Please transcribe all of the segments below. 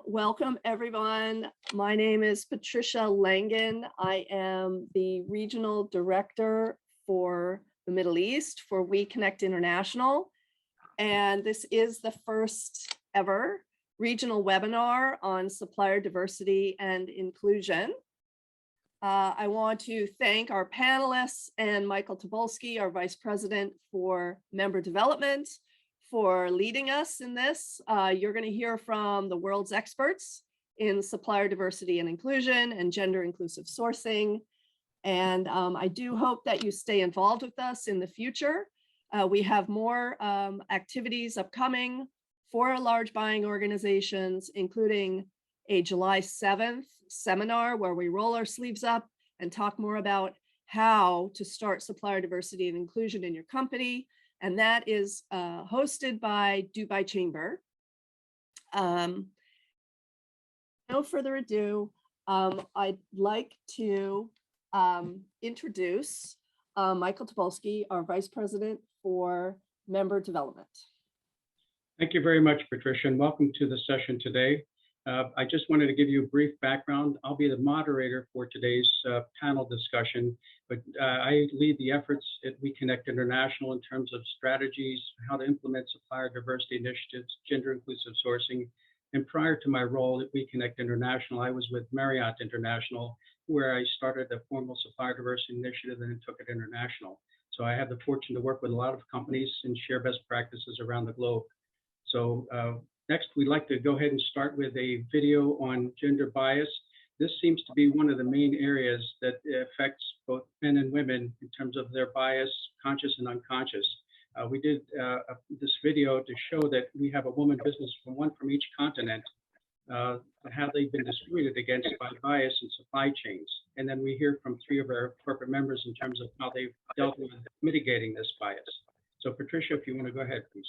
Welcome everyone. My name is Patricia Langan. I am the Regional Director for the Middle East for We Connect International. And this is the first ever regional webinar on supplier diversity and inclusion. I want to thank our panelists and Michael Tobolsky, our Vice President for Member Development, for leading us in this. You're going to hear from the world's experts in supplier diversity and inclusion and gender inclusive sourcing. And I do hope that you stay involved with us in the future. We have more activities upcoming for large buying organizations, including a July 7th seminar where we roll our sleeves up and talk more about how to start supplier diversity and inclusion in your company. And that is hosted by Dubai Chamber. No further ado, I'd like to introduce Michael Tobolsky, our Vice President for Member Development. Thank you very much, Patricia, and welcome to the session today. I just wanted to give you a brief background. I'll be the moderator for today's panel discussion, but I lead the efforts at We Connect International in terms of strategies, how to implement supplier diversity initiatives, gender inclusive sourcing. And prior to my role at We Connect International, I was with Marriott International, where I started a formal supplier diversity initiative and then took it international. So I have the fortune to work with a lot of companies and share best practices around the globe. So next, we'd like to go ahead and start with a video on gender bias. This seems to be one of the main areas that affects both men and women in terms of their bias, conscious and unconscious. We did this video to show that we have a woman business from one from each continent, how they've been discriminated against by bias in supply chains. And then we hear from 3 of our corporate members in terms of how they've dealt with mitigating this bias. So Patricia, if you want to go ahead, please.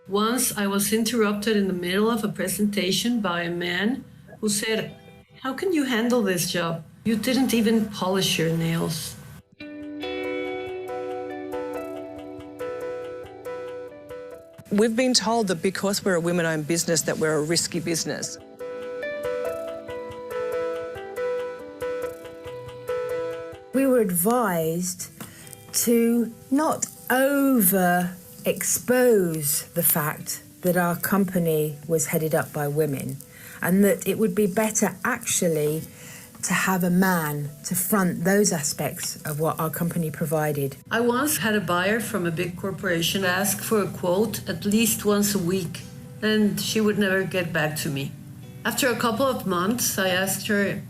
Once I was interrupted in the middle of a presentation by a man who said, "How can you handle this job? You didn't even polish your nails." We've been told that because we're a women-owned business that we're a risky business. We were advised to not expose the fact that our company was headed up by women and that it would be better actually to have a man to front those aspects of what our company provided. I once had a buyer from a big corporation ask for a quote at least once a week, and she would never get back to me. After a couple of months, I asked her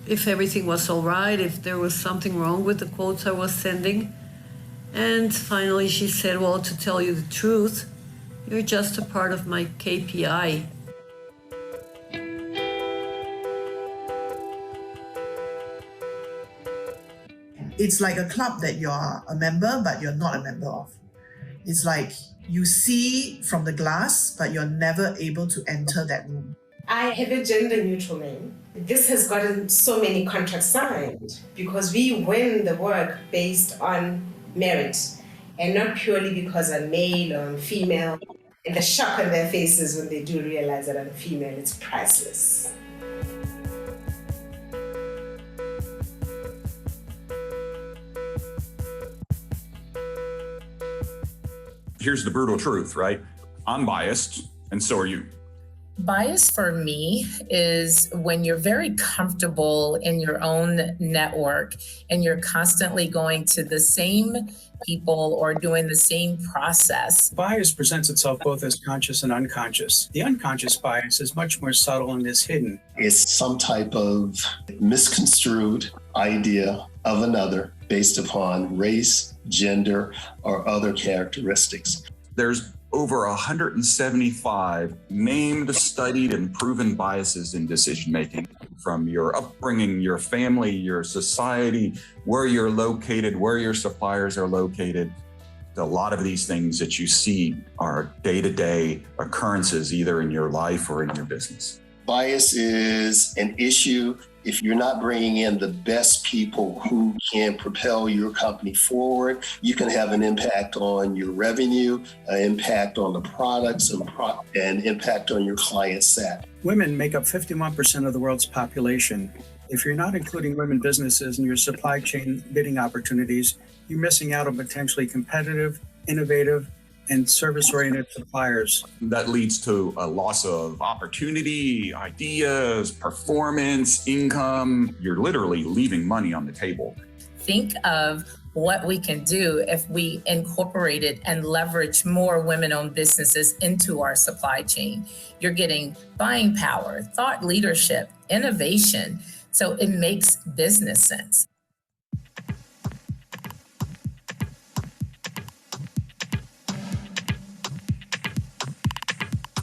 if everything was all right, if there was something wrong with the quotes I was sending. And finally she said, "Well, to tell you the truth, you're just a part of my KPI." It's like a club that you're a member, but you're not a member of. It's like you see from the glass, but you're never able to enter that room. I have a gender neutral name. This has gotten so many contracts signed because we win the work based on merit and not purely because I'm male or I'm female. And the shock on their faces when they do realize that I'm female, it's priceless. Here's the brutal truth, right? I'm biased, and so are you. Bias for me is when you're very comfortable in your own network and you're constantly going to the same people or doing the same process. Bias presents itself both as conscious and unconscious. The unconscious bias is much more subtle and is hidden. It's some type of misconstrued idea of another based upon race, gender, or other characteristics. There's over 175 named, studied, and proven biases in decision-making, from your upbringing, your family, your society, where you're located, where your suppliers are located. A lot of these things that you see are day-to-day occurrences, either in your life or in your business. Bias is an issue if you're not bringing in the best people who can propel your company forward. You can have an impact on your revenue, an impact on the products, and impact on your client sat. Women make up 51% of the world's population. If you're not including women businesses in your supply chain bidding opportunities, you're missing out on potentially competitive, innovative, and service-oriented suppliers. That leads to a loss of opportunity, ideas, performance, income. You're literally leaving money on the table. Think of what we can do if we incorporated and leverage more women-owned businesses into our supply chain. You're getting buying power, thought leadership, innovation. So it makes business sense.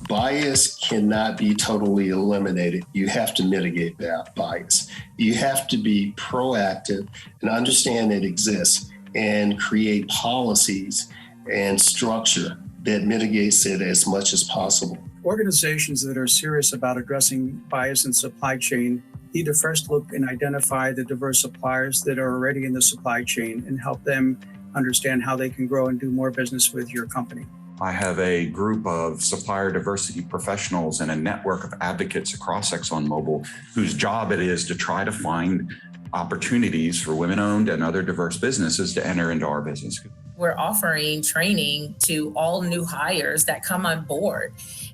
Bias cannot be totally eliminated. You have to mitigate that bias. You have to be proactive and understand it exists and create policies and structure that mitigates it as much as possible. Organizations that are serious about addressing bias in supply chain need to first look and identify the diverse suppliers that are already in the supply chain and help them understand how they can grow and do more business with your company. I have a group of supplier diversity professionals and a network of advocates across ExxonMobil whose job it is to try to find opportunities for women-owned and other diverse businesses to enter into our business. We're offering training to all new hires that come on board.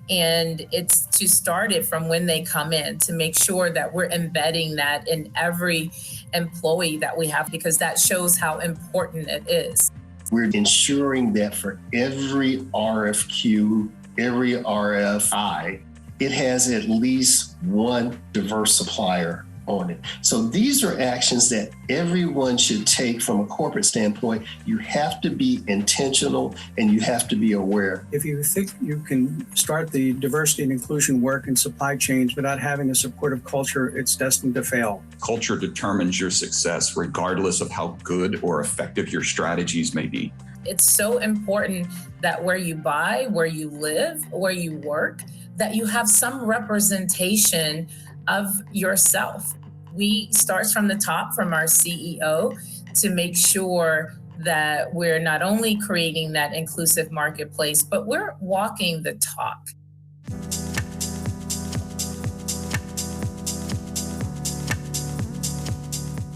And it's to start it from when they come in to make sure that we're embedding that in every employee that we have, because that shows how important it is. We're ensuring that for every RFQ, every RFI, it has at least one diverse supplier on it. So these are actions that everyone should take from a corporate standpoint. You have to be intentional and you have to be aware. If you think you can start the diversity and inclusion work in supply chains without having a supportive culture, it's destined to fail. Culture determines your success regardless of how good or effective your strategies may be. It's so important that where you buy, where you live, where you work, that you have some representation of yourself. We start from the top, from our CEO, to make sure that we're not only creating that inclusive marketplace, but we're walking the talk.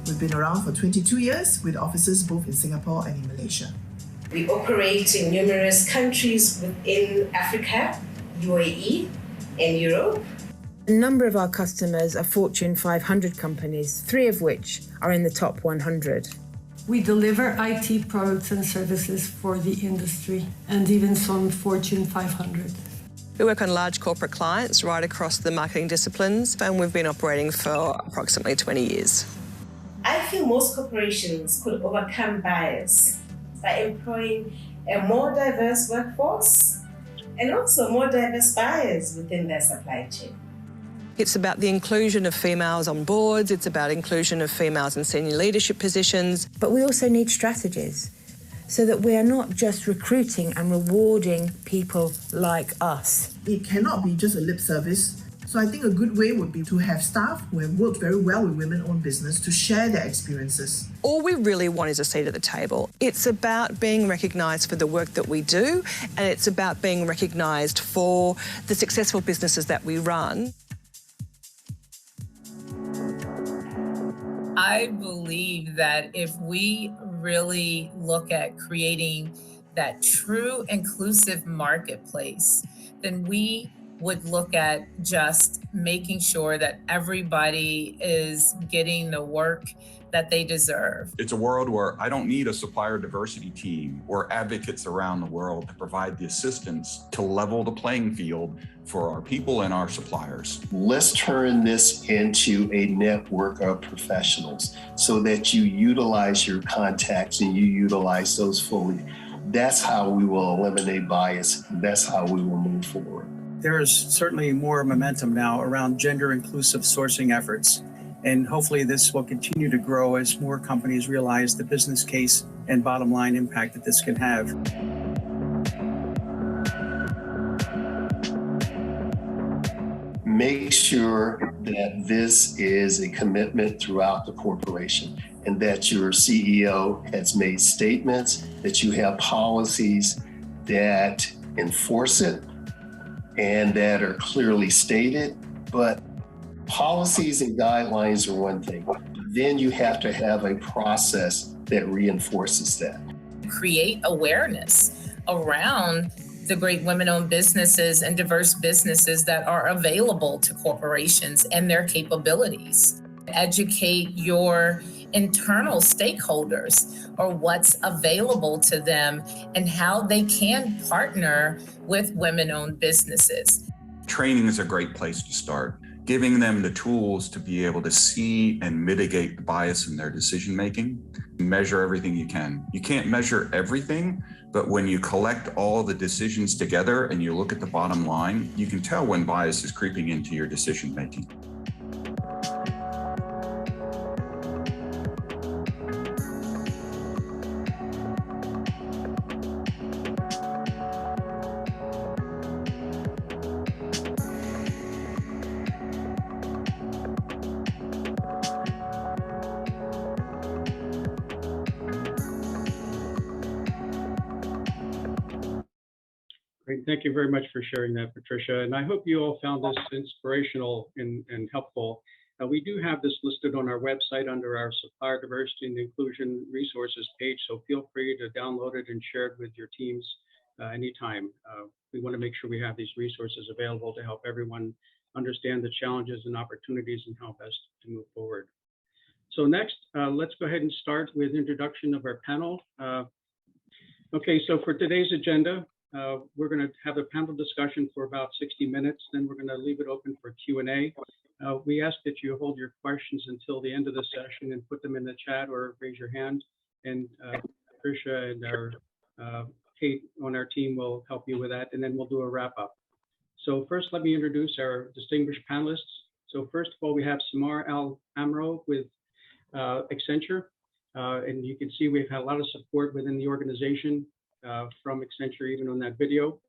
We've been around for 22 years with offices both in Singapore and in Malaysia. We operate in numerous countries within Africa, UAE, and Europe. A number of our customers are Fortune 500 companies, 3 of which are in the top 100. We deliver IT products and services for the industry and even some Fortune 500. We work on large corporate clients right across the marketing disciplines, and we've been operating for approximately 20 years. I feel most corporations could overcome bias by employing a more diverse workforce and also more diverse buyers within their supply chain. It's about the inclusion of females on boards, it's about inclusion of females in senior leadership positions. But we also need strategies so that we are not just recruiting and rewarding people like us. It cannot be just a lip service. So I think a good way would be to have staff who have worked very well with women-owned business to share their experiences. All we really want is a seat at the table. It's about being recognised for the work that we do, and it's about being recognised for the successful businesses that we run. I believe that if we really look at creating that true inclusive marketplace, then we would look at just making sure that everybody is getting the work that they deserve. It's a world where I don't need a supplier diversity team or advocates around the world to provide the assistance to level the playing field for our people and our suppliers. Let's turn this into a network of professionals so that you utilize your contacts and you utilize those fully. That's how we will eliminate bias. That's how we will move forward. There is certainly more momentum now around gender-inclusive sourcing efforts, and hopefully this will continue to grow as more companies realize the business case and bottom line impact that this can have. make sure that this is a commitment throughout the corporation and that your CEO has made statements, that you have policies that enforce it and that are clearly stated. But policies and guidelines are one thing. Then you have to have a process that reinforces that. Create awareness around the great women-owned businesses and diverse businesses that are available to corporations and their capabilities. Educate your internal stakeholders or what's available to them and how they can partner with women-owned businesses. Training is a great place to start. Giving them the tools to be able to see and mitigate the bias in their decision-making. Measure everything you can. You can't measure everything, but when you collect all the decisions together and you look at the bottom line, you can tell when bias is creeping into your decision-making. Great. Thank you very much for sharing that, Patricia. And I hope you all found this inspirational and helpful. We do have this listed on our website under our Supplier Diversity and Inclusion Resources page, so feel free to download it and share it with your teams anytime. We want to make sure we have these resources available to help everyone understand the challenges and opportunities and how best to move forward. So next, let's go ahead and start with introduction of our panel. Okay, so for today's agenda, we're going to have a panel discussion for about 60 minutes, then we're going to leave it open for Q&A. We ask that you hold your questions until the end of the session and put them in the chat or raise your hand, and Patricia and our Kate on our team will help you with that, and then we'll do a wrap up. So first, let me introduce our distinguished panelists. So first of all, we have Samar Amro with Accenture, and you can see we've had a lot of support within the organization from Accenture, even on that video.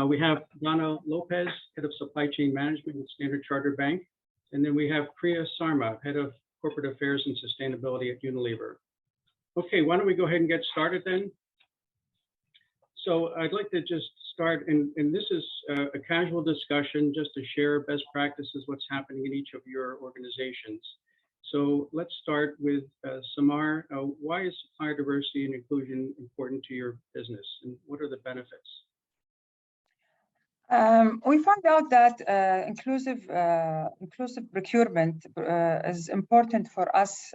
We have Donna Lopez, Head of Supply Chain Management at Standard Chartered Bank. And then we have Priya Sarma, Head of Corporate Affairs and Sustainability at Unilever. Okay, why don't we go ahead and get started then? So I'd like to just start, and this is a casual discussion just to share best practices, what's happening in each of your organizations. So let's start with Samar. Why is supplier diversity and inclusion important to your business, and what are the benefits? We found out that inclusive procurement is important for us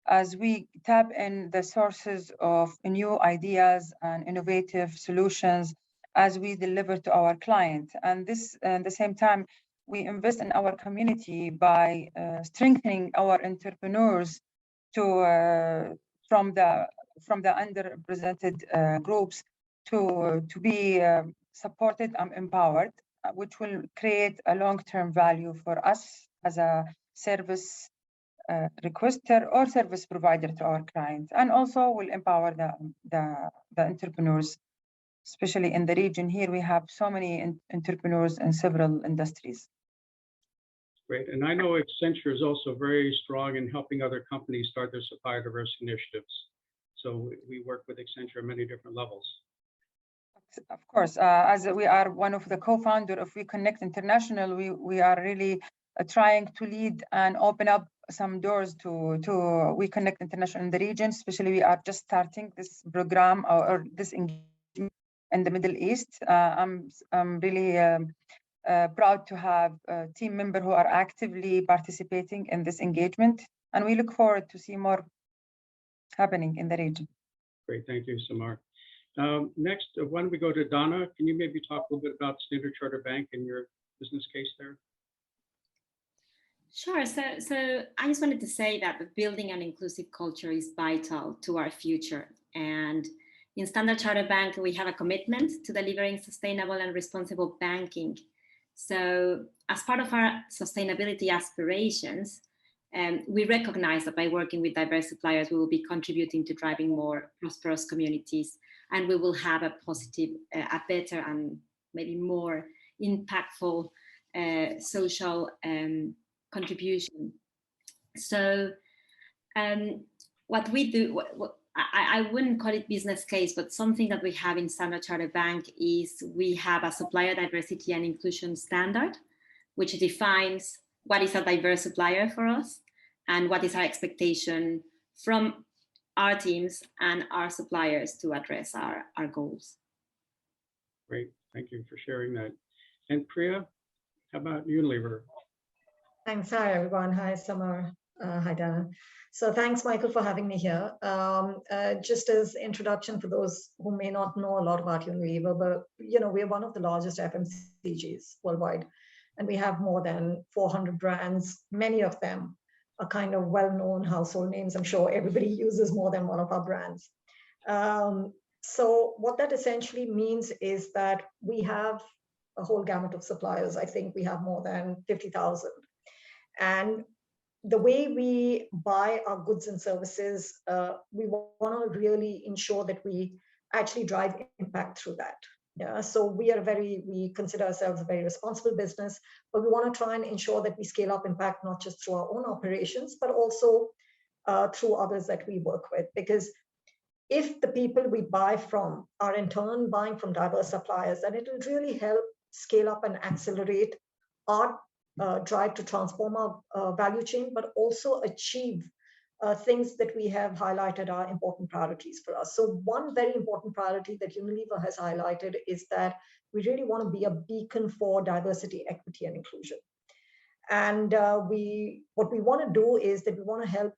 as we tap in the sources of new ideas and innovative solutions as we deliver to our client. And this, at the same time, we invest in our community by strengthening our entrepreneurs from the underrepresented groups to be supported and empowered, which will create a long-term value for us as a service requester or service provider to our clients, and also will empower the entrepreneurs, especially in the region. Here we have so many entrepreneurs in several industries. Great, and I know Accenture is also very strong in helping other companies start their supplier diversity initiatives. So we work with Accenture at many different levels. Of course, as we are one of the co-founders of We Connect International, we are really trying to lead and open up some doors to We Connect International in the region. Especially, we are just starting this program or this engagement in the Middle East. I'm really proud to have a team member who are actively participating in this engagement, and we look forward to see more happening in the region. Great, thank you, Samar. Next, why don't we go to Donna? Can you maybe talk a little bit about Standard Chartered Bank and your business case there? Sure. So I just wanted to say that building an inclusive culture is vital to our future. And in Standard Chartered Bank, we have a commitment to delivering sustainable and responsible banking. So as part of our sustainability aspirations, we recognize that by working with diverse suppliers, we will be contributing to driving more prosperous communities, and we will have a positive, a better and maybe more impactful social contribution. So what we do, I wouldn't call it business case, but something that we have in Standard Chartered Bank is we have a supplier diversity and inclusion standard, which defines what is a diverse supplier for us and what is our expectation from our teams and our suppliers to address our goals. Great, thank you for sharing that. And Priya, how about Unilever? Thanks. Hi, everyone. Hi, Samar. Hi, Dana. So thanks, Michael, for having me here. Just as introduction for those who may not know a lot about Unilever, but we're one of the largest FMCGs worldwide, and we have more than 400 brands. Many of them are kind of well-known household names. I'm sure everybody uses more than one of our brands. So what that essentially means is that we have a whole gamut of suppliers. I think we have more than 50,000. And the way we buy our goods and services, we want to really ensure that we actually drive impact through that. Yeah, so we consider ourselves a very responsible business, but we want to try and ensure that we scale up impact, not just through our own operations, but also through others that we work with. Because if the people we buy from are in turn buying from diverse suppliers, then it will really help scale up and accelerate our drive to transform our value chain, but also achieve things that we have highlighted are important priorities for us. So one very important priority that Unilever has highlighted is that we really want to be a beacon for diversity, equity, and inclusion. And what we want to do is that we want to help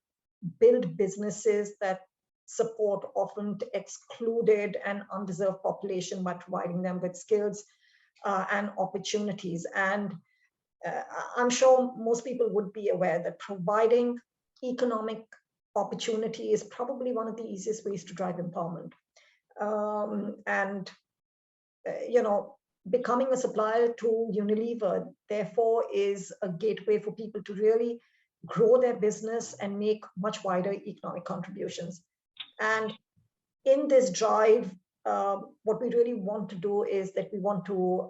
build businesses that support often excluded and undeserved population by providing them with skills and opportunities. And I'm sure most people would be aware that providing economic opportunity is probably one of the easiest ways to drive empowerment. Becoming a supplier to Unilever, therefore, is a gateway for people to really grow their business and make much wider economic contributions. And in this drive, what we really want to do is that we want to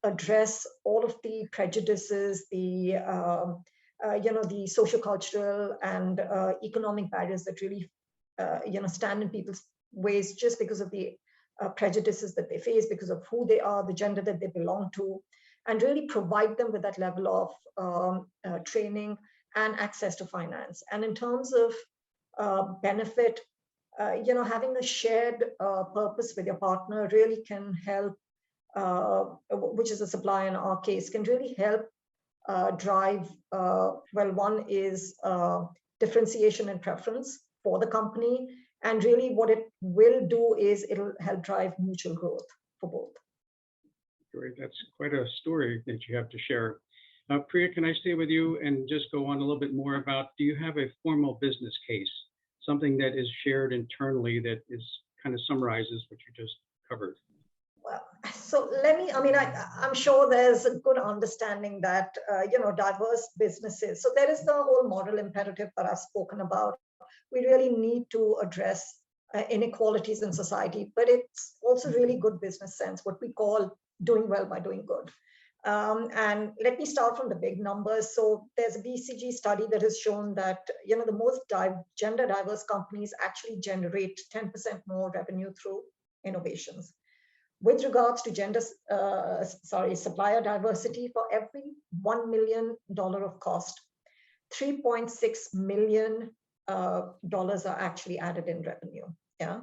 address all of the prejudices, the sociocultural and economic barriers that really stand in people's ways just because of the prejudices that they face, because of who they are, the gender that they belong to, and really provide them with that level of training and access to finance. And in terms of benefit, having a shared purpose with your partner really can help, which is a supplier in our case, can really help drive, one is differentiation and preference for the company. And really what it will do is it'll help drive mutual growth for both. Great, that's quite a story that you have to share. Priya, can I stay with you and just go on a little bit more about, do you have a formal business case, something that is shared internally that kind of summarizes what you just covered? So I'm sure there's a good understanding that, diverse businesses. So there is the whole moral imperative that I've spoken about. We really need to address inequalities in society, but it's also really good business sense, what we call doing well by doing good. And let me start from the big numbers. So there's a BCG study that has shown that, the most gender diverse companies actually generate 10% more revenue through innovations. With regards to supplier diversity, for every $1 million of cost, $3.6 million are actually added in revenue. Yeah.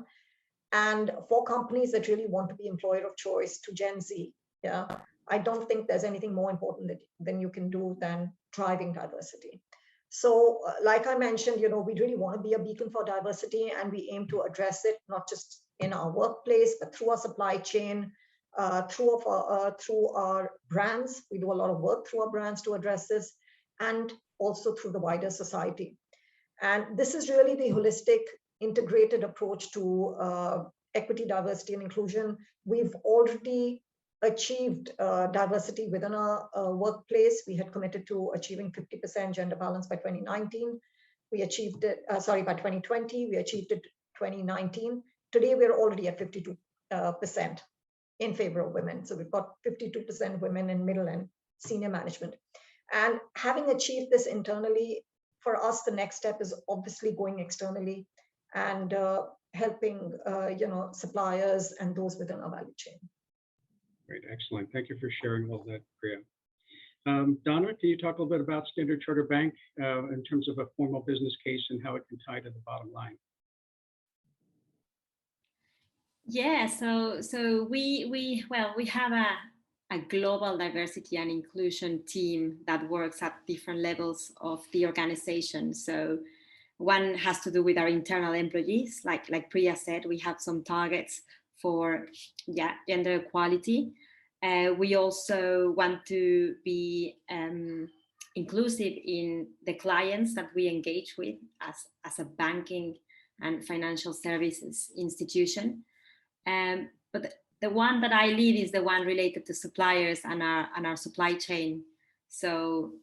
And for companies that really want to be employer of choice to Gen Z, yeah, I don't think there's anything more important than you can do than driving diversity. So like I mentioned, we really want to be a beacon for diversity, and we aim to address it, not just in our workplace, but through our supply chain, through our brands. We do a lot of work through our brands to address this, and also through the wider society. And this is really the holistic, integrated approach to equity, diversity, and inclusion. We've already achieved diversity within our workplace. We had committed to achieving 50% gender balance by 2019. We achieved it, by 2020, we achieved it 2019. Today, we're already at 52% in favor of women. So we've got 52% women in middle and senior management. And having achieved this internally, for us, the next step is obviously going externally and helping suppliers and those within our value chain. Great, excellent. Thank you for sharing all that, Priya. Donna, can you talk a little bit about Standard Chartered Bank in terms of a formal business case and how it can tie to the bottom line? Yeah, so we have a global diversity and inclusion team that works at different levels of the organization. So one has to do with our internal employees, like Priya said, we have some targets for gender equality. We also want to be inclusive in the clients that we engage with as a banking and financial services institution. But the one that I lead is the one related to suppliers and our supply chain. So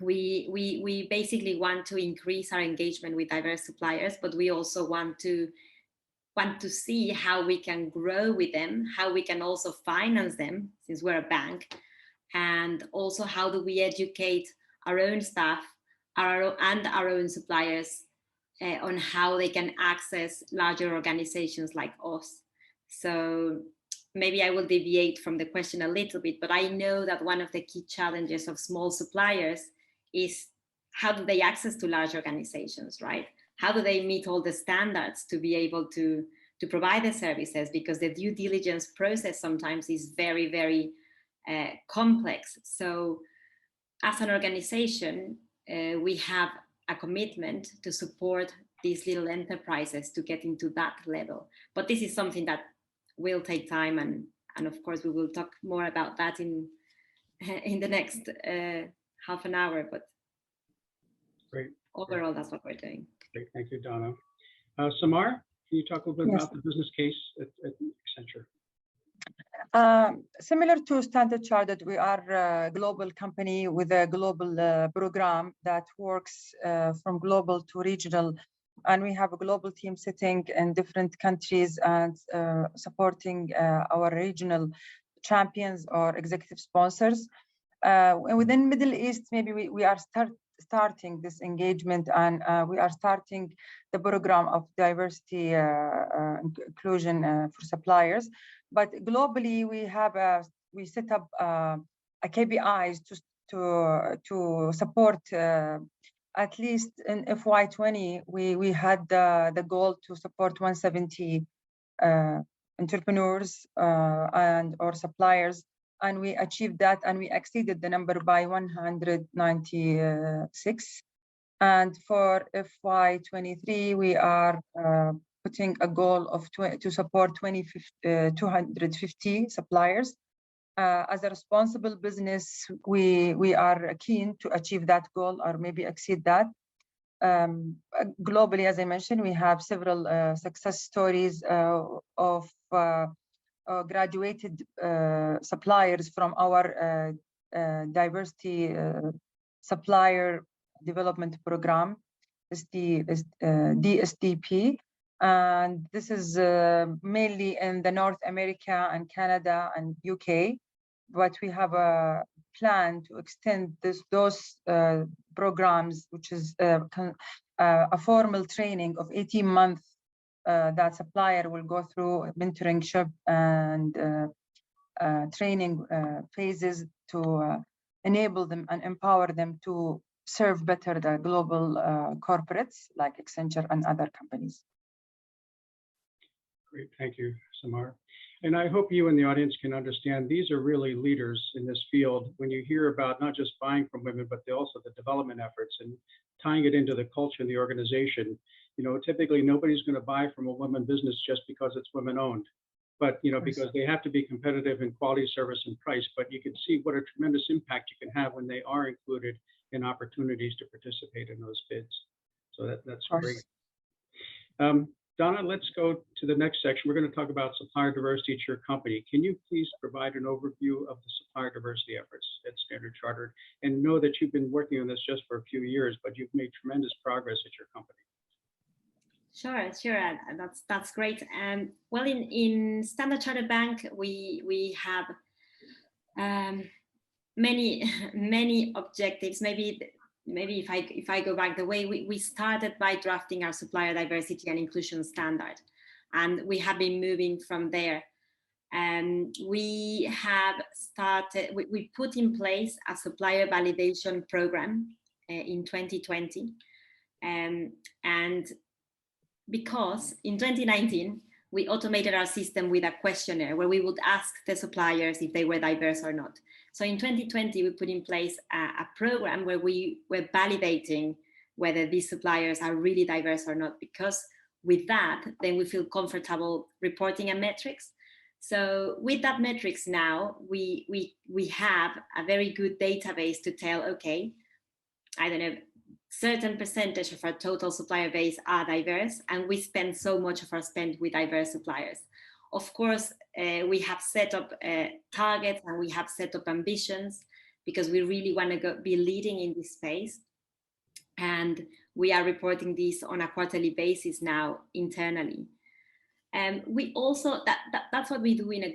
we basically want to increase our engagement with diverse suppliers, but we also want to see how we can grow with them, how we can also finance them since we're a bank, and also how do we educate our own staff and our own suppliers on how they can access larger organizations like us. So maybe I will deviate from the question a little bit, but I know that one of the key challenges of small suppliers is how do they access to large organizations, right? How do they meet all the standards to be able to provide the services? Because the due diligence process sometimes is very, very complex. So as an organization, we have a commitment to support these little enterprises to get into that level. But this is something that will take time, and of course we will talk more about that in the next half an hour. But great. Overall, that's what we're doing. Great, thank you, Donna. Samar, can you talk a little bit about the business case at Accenture? Similar to Standard Chartered, we are a global company with a global program that works from global to regional. And we have a global team sitting in different countries and supporting our regional champions or executive sponsors. Within Middle East, maybe we are starting this engagement, and we are starting the program of diversity inclusion for suppliers. But globally, we set up a KPIs to support. At least in FY20, we had the goal to support 170 entrepreneurs and or suppliers, and we achieved that, and we exceeded the number by 196. And for FY23, we are putting a goal of to support 250 suppliers. As a responsible business, we are keen to achieve that goal or maybe exceed that. Globally, as I mentioned, we have several success stories of graduated suppliers from our diversity supplier development program, DSDP. And this is mainly in the North America and Canada and UK, but we have a plan to extend those programs, which is a formal training of 18 months that supplier will go through mentorship and training phases to enable them and empower them to serve better the global corporates like Accenture and other companies. Great, thank you, Samar. And I hope you and the audience can understand these are really leaders in this field. When you hear about not just buying from women, but also the development efforts and tying it into the culture of the organization. You know, typically nobody's going to buy from a women business just because it's women owned, but because they have to be competitive in quality, service, and price. But you can see what a tremendous impact you can have when they are included in opportunities to participate in those bids. So that's great. Donna, let's go to the next section. We're going to talk about supplier diversity at your company. Can you please provide an overview of the supplier diversity efforts at Standard Chartered? And know that you've been working on this just for a few years, but you've made tremendous progress at your company. Sure. That's great. Well, in Standard Chartered Bank, we have many objectives. Maybe if I go back, the way we started by drafting our supplier diversity and inclusion standard, and we have been moving from there. And we have started, we put in place a supplier validation program in 2020. And because in 2019, we automated our system with a questionnaire where we would ask the suppliers if they were diverse or not. So in 2020, we put in place a program where we were validating whether these suppliers are really diverse or not, because with that, then we feel comfortable reporting a metrics. So with that metrics now, we have a very good database to tell, okay, I don't know, certain percentage of our total supplier base are diverse, and we spend so much of our spend with diverse suppliers. Of course, we have set up targets and we have set up ambitions because we really want to be leading in this space. And we are reporting this on a quarterly basis now internally. And we also, that's what we do in a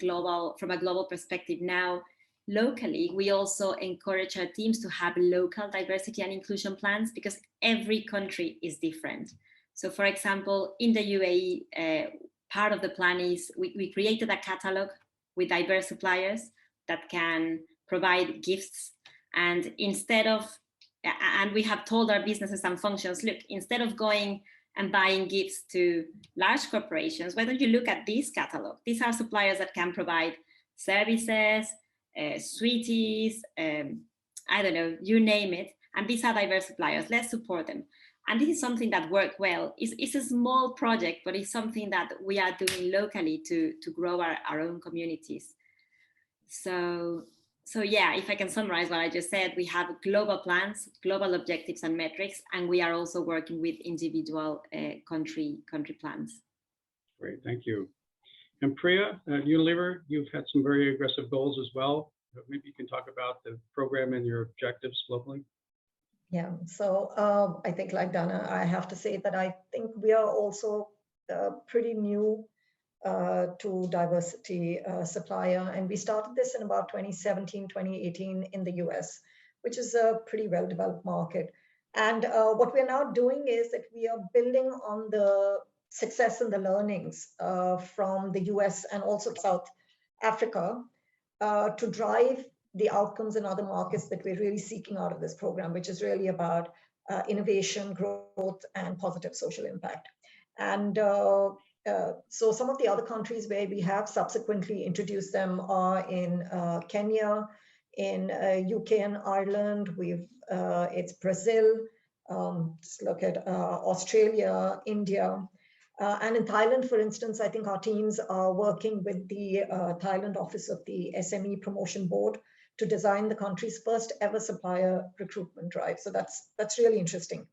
from a global perspective. Now, locally, we also encourage our teams to have local diversity and inclusion plans because every country is different. So for example, in the UAE, part of the plan is we created a catalog with diverse suppliers that can provide gifts. And and we have told our businesses and functions, look, instead of going and buying gifts to large corporations, why don't you look at this catalog? These are suppliers that can provide services, sweeties, I don't know, you name it. And these are diverse suppliers, let's support them. And this is something that worked well. It's a small project, but it's something that we are doing locally to grow our own communities. So yeah, if I can summarize what I just said, we have global plans, global objectives and metrics, and we are also working with individual country plans. Great, thank you. And Priya, at Unilever, you've had some very aggressive goals as well. Maybe you can talk about the program and your objectives globally. Yeah, so I think like Dana, I have to say that I think we are also pretty new to diversity supplier. And we started this in about 2017, 2018 in the US, which is a pretty well-developed market. And what we're now doing is that we are building on the success and the learnings from the US and also South Africa to drive the outcomes in other markets that we're really seeking out of this program, which is really about innovation, growth, and positive social impact. And so some of the other countries where we have subsequently introduced them are in Kenya, in UK and Ireland, it's Brazil, just look at Australia, India. And in Thailand, for instance, I think our teams are working with the Thailand office of the SME Promotion Board to design the country's first ever supplier recruitment drive. So that's really interesting.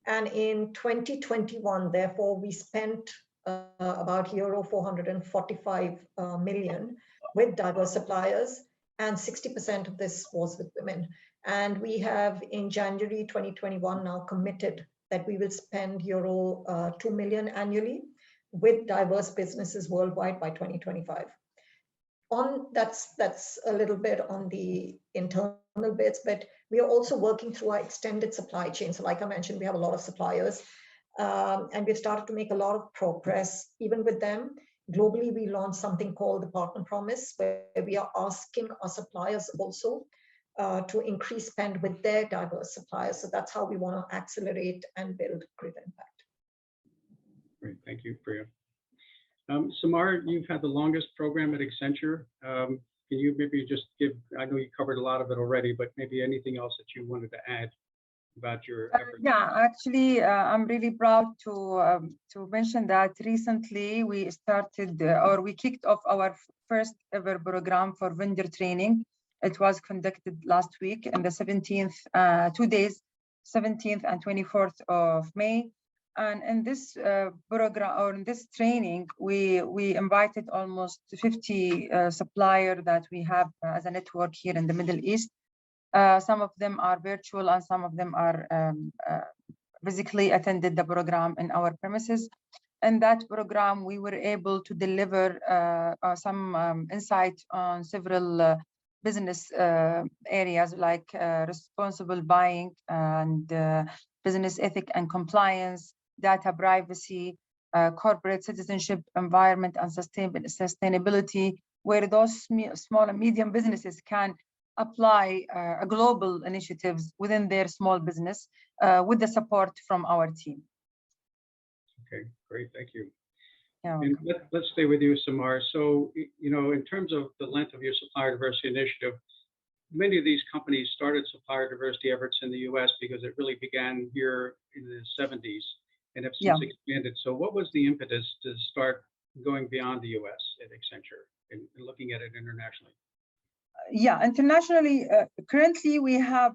And in 2021, therefore, we spent about euro 445 million with diverse suppliers, and 60% of this was with women. And we have in January 2021 now committed that we will spend euro 2 million annually with diverse businesses worldwide by 2025. That's a little bit on the internal bits, but we are also working through our extended supply chain. So like I mentioned, we have a lot of suppliers and we've started to make a lot of progress even with them. Globally, we launched something called the Partner Promise, where we are asking our suppliers also to increase spend with their diverse suppliers. So that's how we want to accelerate and build greater impact. Great, thank you, Priya. Samar, you've had the longest program at Accenture. Can you maybe just give, I know you covered a lot of it already, but maybe anything else that you wanted to add about your efforts? Yeah, actually, I'm really proud to mention that recently we started or we kicked off our first ever program for vendor training. It was conducted last week in the 17th, 2 days, 17th and 24th of May. And in this program or in this training, we invited almost 50 suppliers that we have as a network here in the Middle East. Some of them are virtual and some of them are physically attended the program in our premises. In that program, we were able to deliver some insight on several business areas like responsible buying and business ethic and compliance, data privacy, corporate citizenship, environment, and sustainability, where those small and medium businesses can apply global initiatives within their small business with the support from our team. Okay, great, thank you. Yeah, and let's stay with you, Samar. So, you know, in terms of the length of your supplier diversity initiative, many of these companies started supplier diversity efforts in the U.S. because it really began here in the 70s and have since expanded. So what was the impetus to start going beyond the U.S. at Accenture and looking at it internationally? Yeah, internationally, currently we have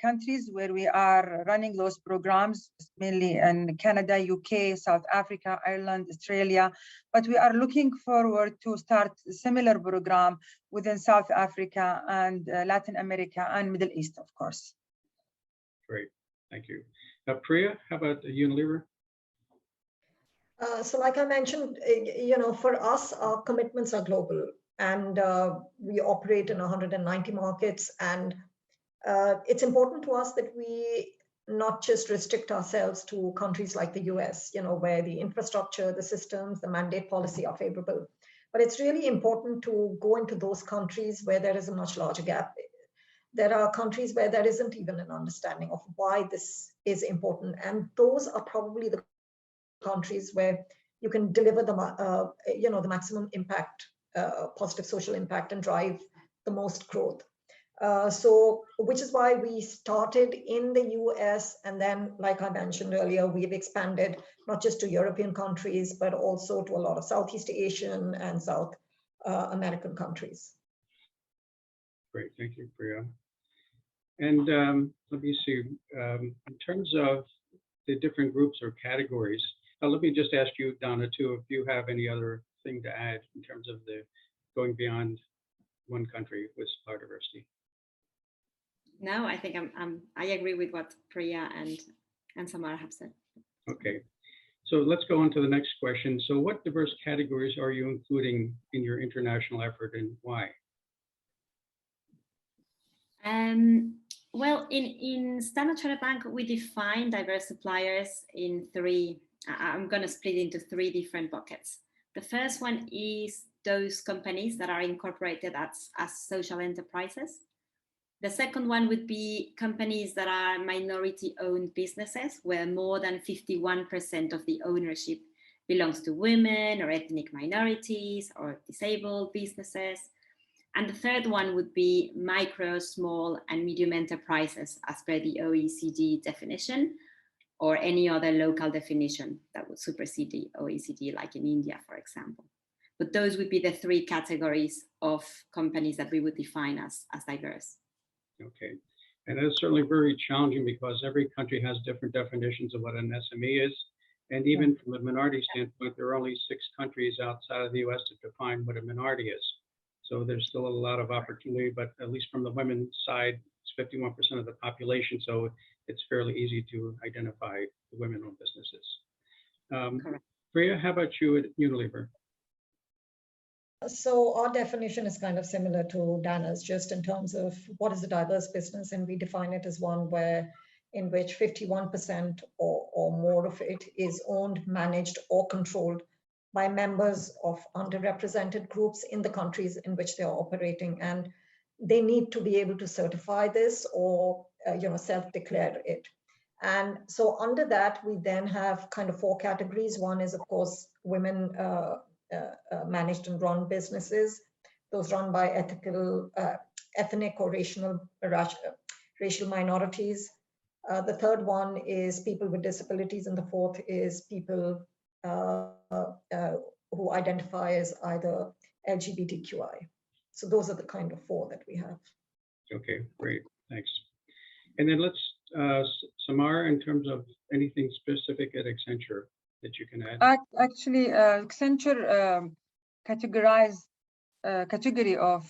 countries where we are running those programs, mainly in Canada, UK, South Africa, Ireland, Australia, but we are looking forward to start a similar program within South Africa and Latin America and Middle East, of course. Great, thank you. Priya, how about Unilever? So like I mentioned, you know, for us, our commitments are global. And we operate in 190 markets. And it's important to us that we not just restrict ourselves to countries like the US, you know, where the infrastructure, the systems, the mandate policy are favorable. But it's really important to go into those countries where there is a much larger gap. There are countries where there isn't even an understanding of why this is important. And those are probably the countries where you can deliver the, you know, the maximum impact, positive social impact, and drive the most growth. So, which is why we started in the US, and then, like I mentioned earlier, we've expanded not just to European countries, but also to a lot of Southeast Asian and South American countries. Great, thank you, Priya. And let me see, in terms of the different groups or categories, let me just ask you, Donna, too, if you have any other thing to add in terms of the going beyond one country with supplier diversity. No, I think I agree with what Priya and Samar have said. Okay, so let's go on to the next question. So what diverse categories are you including in your international effort, and why? Well, in Standard Chartered Bank, we define diverse suppliers in three. I'm going to split into three different buckets. The first one is those companies that are incorporated as social enterprises. The second one would be companies that are minority-owned businesses, where more than 51% of the ownership belongs to women or ethnic minorities or disabled businesses. And the third one would be micro, small, and medium enterprises as per the OECD definition, or any other local definition that would supersede the OECD, like in India, for example. But those would be the three categories of companies that we would define as diverse. Okay, and that's certainly very challenging because every country has different definitions of what an SME is. And even from a minority standpoint, there are only 6 countries outside of the US to define what a minority is. So there's still a lot of opportunity, but at least from the women's side, it's 51% of the population. So it's fairly easy to identify the women-owned businesses. Priya, how about you at Unilever? So our definition is kind of similar to Dana's, just in terms of what is a diverse business, and we define it as one in which 51% or more of it is owned, managed, or controlled by members of underrepresented groups in the countries in which they are operating, and they need to be able to certify this or self-declare it. And so under that, we then have kind of 4 categories. One is, of course, women managed and run businesses, those run by ethnic or racial minorities. The third one is people with disabilities, and the fourth is people who identify as either LGBTQI. So those are the kind of 4 that we have. Okay, great, thanks. And then let's, Samar, in terms of anything specific at Accenture that you can add? Actually, Accenture categorize category of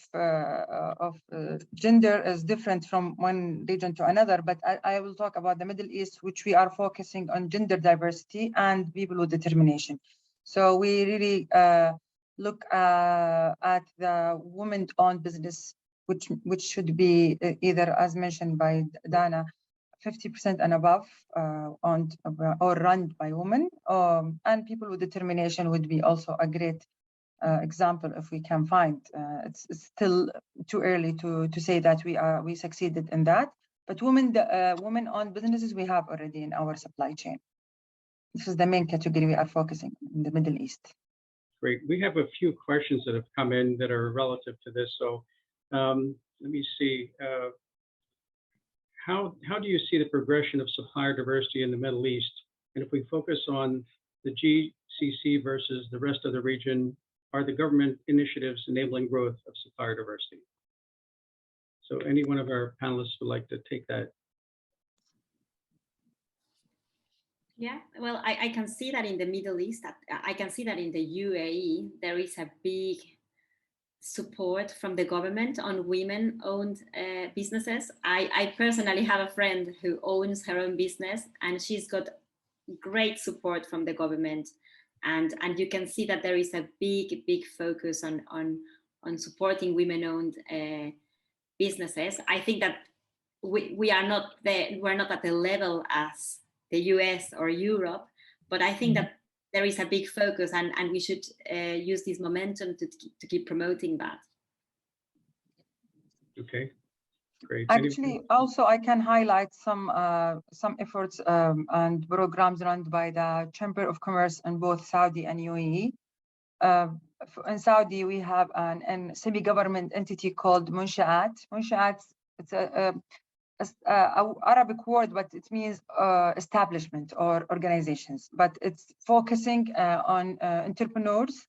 gender is different from one region to another, but I will talk about the Middle East, which we are focusing on gender diversity and people with determination. So we really look at the women-owned business, which should be either, as mentioned by Dana, 50% and above owned or run by women, and people with determination would be also a great example if we can find. It's still too early to say that we succeeded in that, but women-owned businesses we have already in our supply chain. This is the main category we are focusing in the Middle East. Great. We have a few questions that have come in that are relative to this. So let me see. How do you see the progression of supplier diversity in the Middle East? And if we focus on the GCC versus the rest of the region, are the government initiatives enabling growth of supplier diversity? So any one of our panelists would like to take that. Yeah, well, I can see that in the Middle East, I can see that in the UAE, there is a big support from the government on women-owned businesses. I personally have a friend who owns her own business, and she's got great support from the government. And you can see that there is a big focus on supporting women-owned businesses. I think that we're not at the level as the US or Europe, but I think that there is a big focus, and we should use this momentum to keep promoting that. Okay, great. Actually, also I can highlight some efforts and programs run by the Chamber of Commerce in both Saudi and UAE. In Saudi, we have an semi-government entity called Munshaat. Munshaat, it's a Arabic word, but it means establishment or organizations. But it's focusing on entrepreneurs.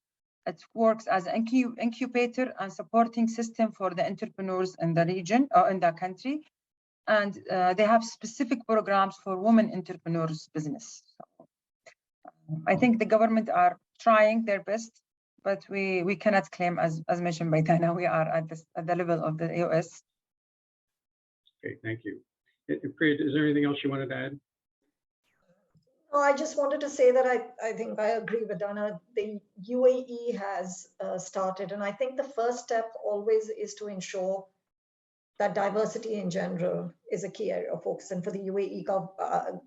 It works as an incubator and supporting system for the entrepreneurs in the region or in the country. And they have specific programs for women entrepreneurs business. So, I think the government are trying their best, but we cannot claim, as mentioned by Dana, we are at the level of the US. Okay, thank you. Priya, is there anything else you wanted to add? No, I just wanted to say that I think I agree with Dana. The UAE has started, and I think the first step always is to ensure that diversity in general is a key area of focus. And for the UAE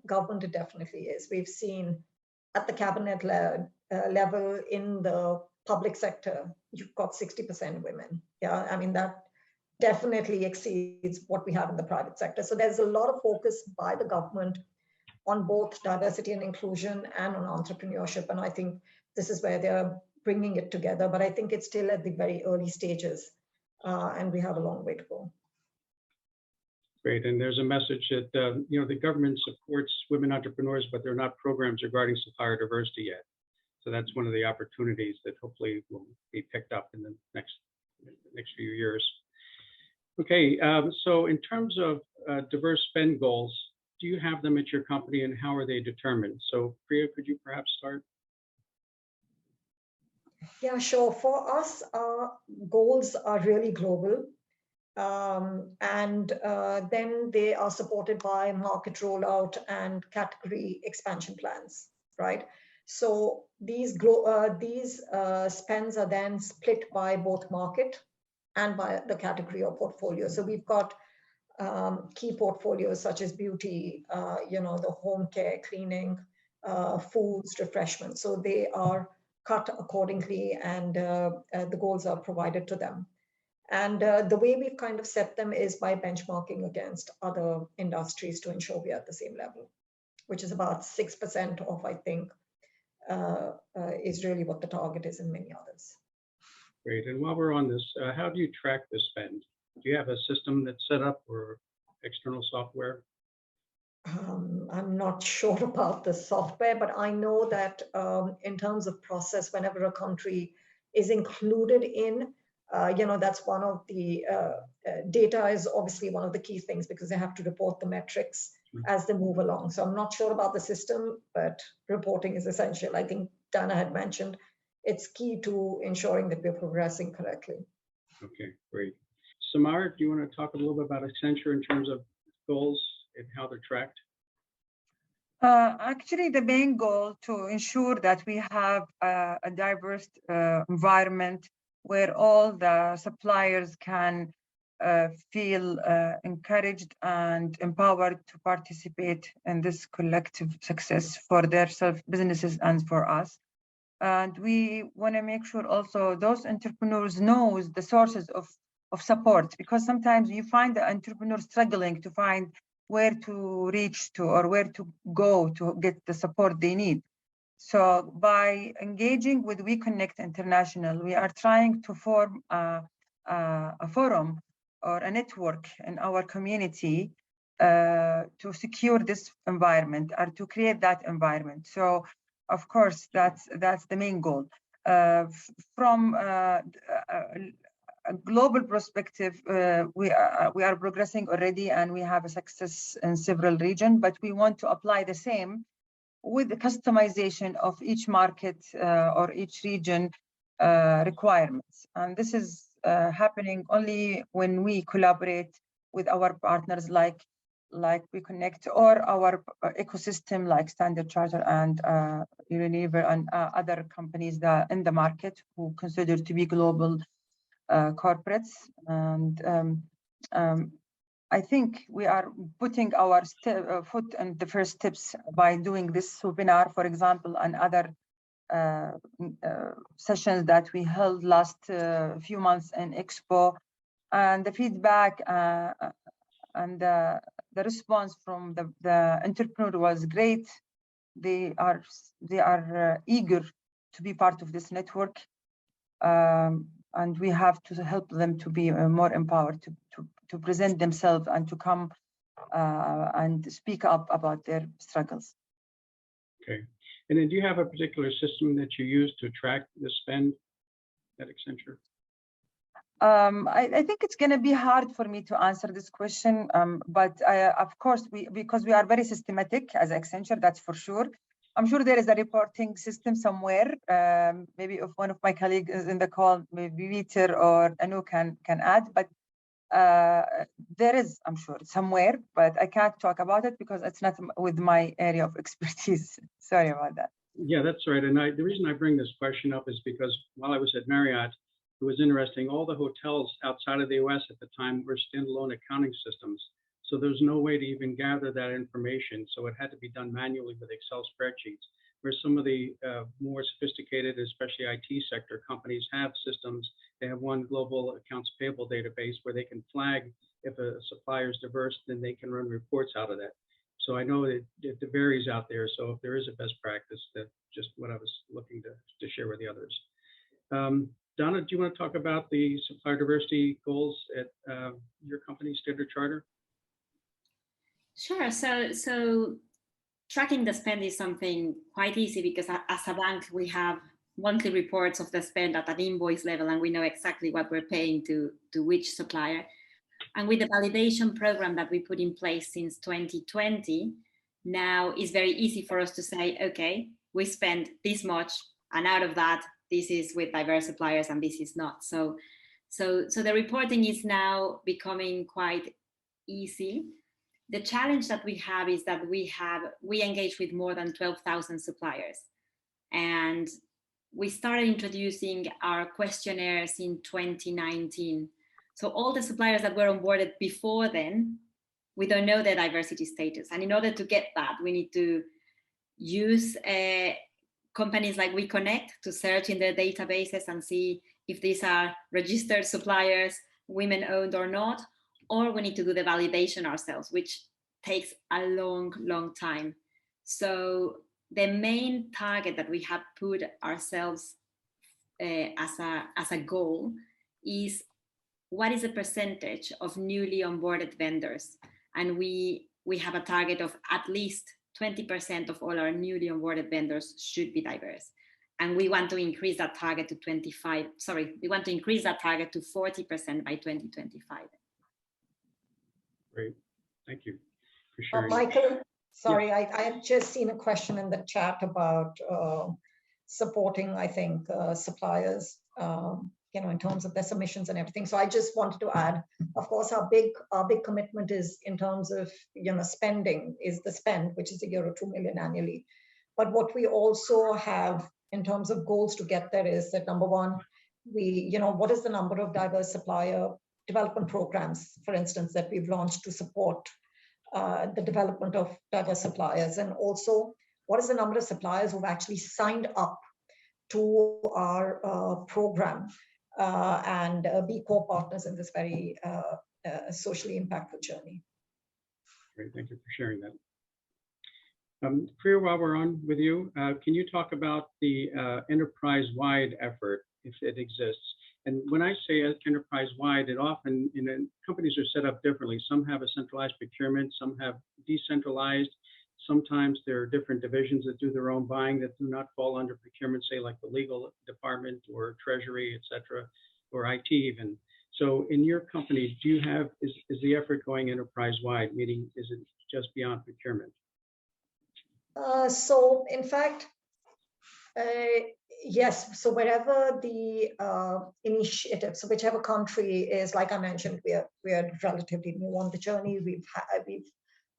government, it definitely is. We've seen at the cabinet level in the public sector, you've got 60% women. Yeah, I mean, that definitely exceeds what we have in the private sector. So there's a lot of focus by the government on both diversity and inclusion and on entrepreneurship. And I think this is where they're bringing it together. But I think it's still at the very early stages, and we have a long way to go. Great, and there's a message that the government supports women entrepreneurs, but there are not programs regarding supplier diversity yet. So that's one of the opportunities that hopefully will be picked up in the next few years. Okay, so in terms of diverse spend goals, do you have them at your company, and how are they determined? So Priya, could you perhaps start? Yeah, sure. For us, our goals are really global. And then they are supported by market rollout and category expansion plans, right? So these spends are then split by both market and by the category or portfolio. So we've got key portfolios such as beauty, the home care, cleaning, foods, refreshment. So they are cut accordingly, and the goals are provided to them. And the way we've kind of set them is by benchmarking against other industries to ensure we are at the same level, which is about 6% of, I think, is really what the target is in many others. Great, and while we're on this, how do you track the spend? Do you have a system that's set up or external software? I'm not sure about the software, but I know that in terms of process, whenever a country is included in, that's one of the data is obviously one of the key things, because they have to report the metrics as they move along. So I'm not sure about the system, but reporting is essential. I think Dana had mentioned it's key to ensuring that we're progressing correctly. Okay, great. Samar, do you want to talk a little bit about Accenture in terms of goals and how they're tracked? Actually, the main goal to ensure that we have a diverse environment where all the suppliers can feel encouraged and empowered to participate in this collective success for their businesses and for us. And we want to make sure also those entrepreneurs knows the sources of support, because sometimes you find the entrepreneur struggling to find where to reach to or where to go to get the support they need. So by engaging with We Connect International, we are trying to form a forum or a network in our community to secure this environment or to create that environment. So of course, that's the main goal. From a global perspective, we are progressing already, and we have a success in several regions, but we want to apply the same with the customization of each market or each region requirements. And this is happening only when we collaborate with our partners like We Connect, or our ecosystem like Standard Chartered and Unilever and other companies that in the market who consider to be global corporates. And I think we are putting our foot in the first steps by doing this webinar, for example, and other sessions that we held last few months in Expo. And the feedback and the response from the entrepreneur was great. They are eager to be part of this network, and we have to help them to be more empowered to present themselves and to come and speak up about their struggles. Okay, and then do you have a particular system that you use to track the spend at Accenture? I think it's going to be hard for me to answer this question, but of course, because we are very systematic as Accenture, that's for sure. I'm sure there is a reporting system somewhere. Maybe if one of my colleagues is in the call, maybe Peter or Anu can add, but there is, I'm sure, somewhere, but I can't talk about it because it's not with my area of expertise. Sorry about that. Yeah, that's right. And the reason I bring this question up is because while I was at Marriott, it was interesting. All the hotels outside of the US at the time were standalone accounting systems. So there's no way to even gather that information. So it had to be done manually with Excel spreadsheets, where some of the more sophisticated, especially IT sector companies have systems. They have one global accounts payable database where they can flag if a supplier is diverse, then they can run reports out of that. So I know that it varies out there. So if there is a best practice, that's just what I was looking to share with the others. Donna, do you want to talk about the supplier diversity goals at your company, Standard Chartered? Sure. So tracking the spend is something quite easy because as a bank, we have monthly reports of the spend at an invoice level, and we know exactly what we're paying to which supplier. And with the validation program that we put in place since 2020, now it's very easy for us to say, okay, we spend this much, and out of that, this is with diverse suppliers and this is not. So the reporting is now becoming quite easy. The challenge that we have is that we engage with more than 12,000 suppliers. And we started introducing our questionnaires in 2019. So all the suppliers that were onboarded before then, we don't know their diversity status. And in order to get that, we need to use companies like We Connect to search in their databases and see if these are registered suppliers, women-owned or not, or we need to do the validation ourselves, which takes a long, long time. So the main target that we have put ourselves as a goal is what is the percentage of newly onboarded vendors? And we have a target of at least 20% of all our newly onboarded vendors should be diverse. And we want to increase that target to 40% by 2025. Great, thank you for sharing. Michael, sorry, yeah. I had just seen a question in the chat about supporting, I think, suppliers in terms of their submissions and everything. So I just wanted to add, of course, our big commitment is in terms of, spending is the spend, which is €2 million annually. But what we also have in terms of goals to get there is that number one, what is the number of diverse supplier development programs, for instance, that we've launched to support the development of diverse suppliers, and also what is the number of suppliers who've actually signed up to our program and be core partners in this very socially impactful journey. Great, thank you for sharing that. Priya, while we're on with you, can you talk about the enterprise-wide effort, if it exists? And when I say enterprise-wide, it often, companies are set up differently. Some have a centralized procurement, some have decentralized. Sometimes there are different divisions that do their own buying that do not fall under procurement, say like the legal department or treasury, et cetera, or IT even. So in your company, do you have, is the effort going enterprise-wide, meaning is it just beyond procurement? So in fact, yes. So wherever the initiative, so whichever country is, like I mentioned, we are relatively new on the journey. We've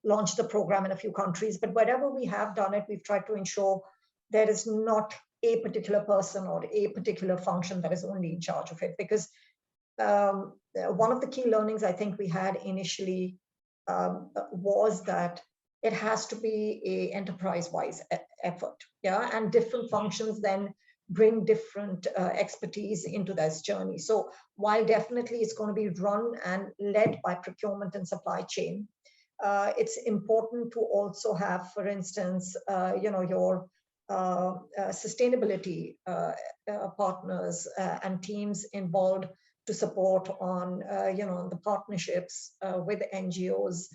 launched the program in a few countries, but wherever we have done it, we've tried to ensure there is not a particular person or a particular function that is only in charge of it. Because one of the key learnings I think we had initially was that it has to be a enterprise-wise effort, and different functions then bring different expertise into this journey. So while definitely it's going to be run and led by procurement and supply chain, it's important to also have, for instance, your sustainability partners and teams involved to support on, the partnerships with NGOs,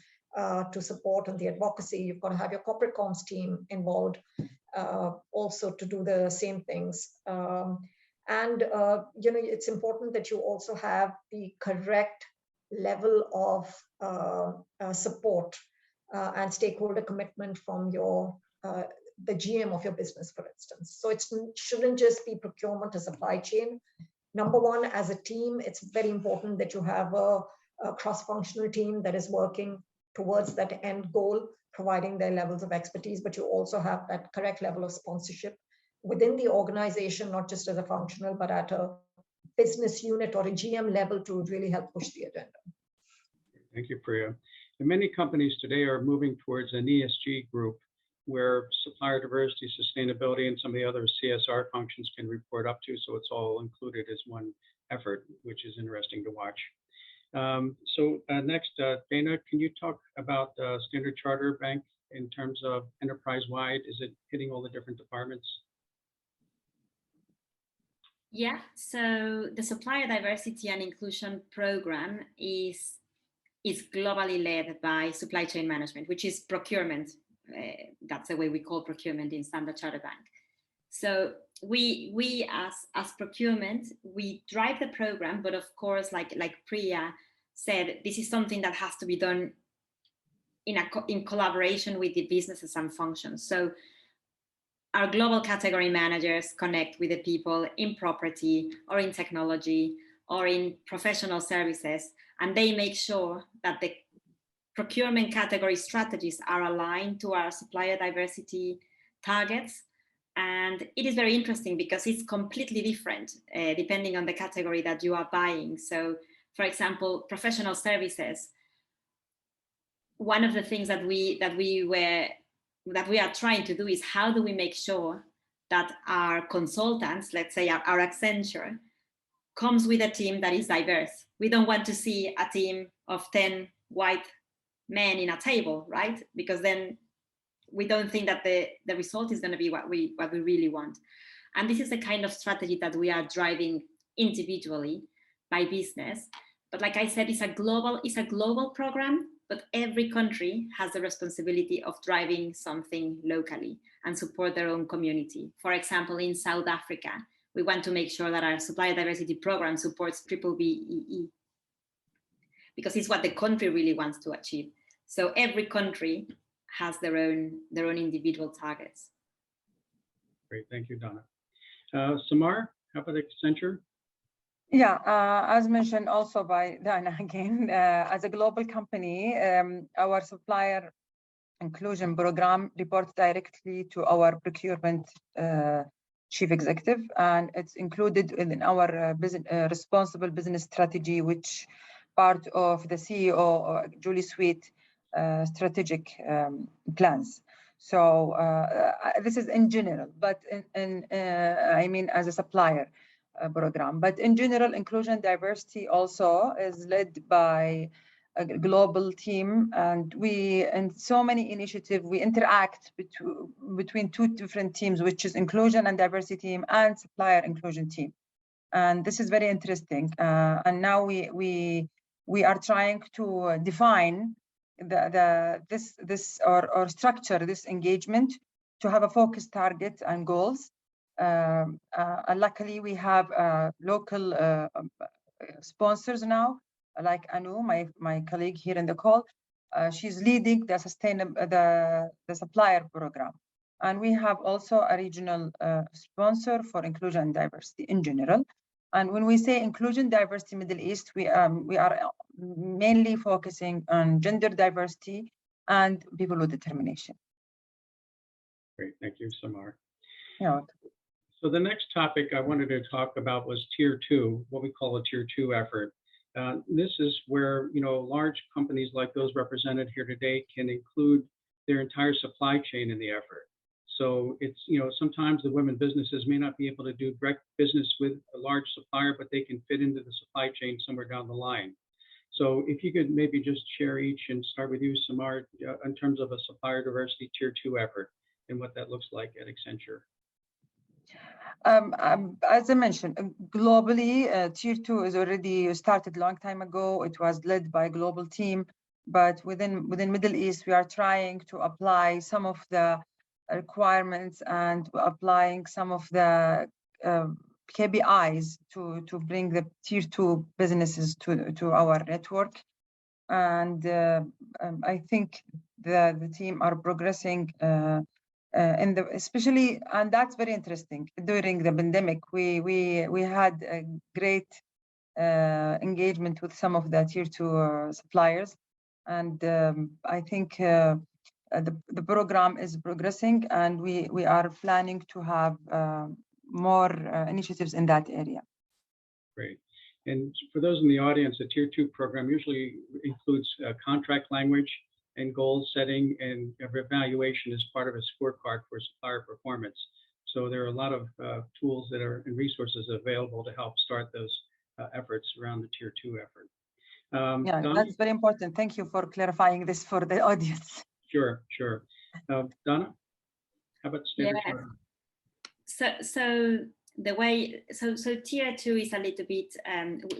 to support on the advocacy. You've got to have your corporate comms team involved also to do the same things. It's important that you also have the correct level of support and stakeholder commitment from the GM of your business, for instance. So it shouldn't just be procurement or supply chain. Number one, as a team, it's very important that you have a cross-functional team that is working towards that end goal, providing their levels of expertise, but you also have that correct level of sponsorship within the organization, not just as a functional, but at a business unit or a GM level to really help push the agenda. Thank you, Priya. And many companies today are moving towards an ESG group where supplier diversity, sustainability, and some of the other CSR functions can report up to, so it's all included as one effort, which is interesting to watch. Next, Dana, can you talk about Standard Chartered Bank in terms of enterprise-wide? Is it hitting all the different departments? Yeah, so the Supplier Diversity and Inclusion Program is globally led by supply chain management, which is procurement. That's the way we call procurement in Standard Chartered Bank. So we as procurement, we drive the program, but of course, like Priya said, this is something that has to be done in collaboration with the businesses and functions. So our global category managers connect with the people in property or in technology or in professional services, and they make sure that the procurement category strategies are aligned to our supplier diversity targets. And it is very interesting because it's completely different depending on the category that you are buying. So, for example, professional services, one of the things that we are trying to do is how do we make sure that our consultants, let's say our Accenture, comes with a team that is diverse. We don't want to see a team of 10 white men in a table, right? Because then we don't think that the result is going to be what we really want. And this is the kind of strategy that we are driving individually by business. But like I said, it's a global program, but every country has the responsibility of driving something locally and support their own community. For example, in South Africa, we want to make sure that our supplier diversity program supports BBBEE because it's what the country really wants to achieve. So every country has their own individual targets. Great, thank you, Donna. Samar, how about Accenture? Yeah, as mentioned also by Dana again, as a global company, our supplier inclusion program reports directly to our procurement chief executive, and it's included in our responsible business strategy, which part of the CEO Julie Sweet strategic plans. So this is in general, but I mean as a supplier program. But in general, inclusion and diversity also is led by a global team, and we, in so many initiatives, we interact between two different teams, which is inclusion and diversity team and supplier inclusion team. And this is very interesting. And now we are trying to define this or structure this engagement to have a focused target and goals. Luckily, we have local sponsors now, like Anu, my colleague here in the call. She's leading the the supplier program. And we have also a regional sponsor for inclusion and diversity in general. And when we say inclusion, diversity, Middle East, we are mainly focusing on gender diversity and people with determination. Great, thank you, Samar. Yeah. So the next topic I wanted to talk about was Tier 2, what we call a Tier 2 effort. This is where, large companies like those represented here today can include their entire supply chain in the effort. So it's, sometimes the women businesses may not be able to do direct business with a large supplier, but they can fit into the supply chain somewhere down the line. So if you could maybe just share each and start with you, Samar, in terms of a supplier diversity Tier 2 effort and what that looks like at Accenture. As I mentioned, globally, Tier 2 is already started a long time ago. It was led by a global team, but within Middle East, we are trying to apply some of the requirements and applying some of the KPIs to bring the Tier 2 businesses to our network. And I think the team are progressing especially, and that's very interesting. During the pandemic, we had a great engagement with some of the Tier 2 suppliers, and I think the program is progressing, and we are planning to have more initiatives in that area. Great. And for those in the audience, the Tier 2 program usually includes contract language and goal setting and evaluation as part of a scorecard for supplier performance. So there are a lot of tools that are and resources available to help start those efforts around the Tier 2 effort. Yeah, Donna? that's very important. Thank you for clarifying this for the audience. Sure. Donna, how about standard charter? So the way, so Tier 2 is a little bit,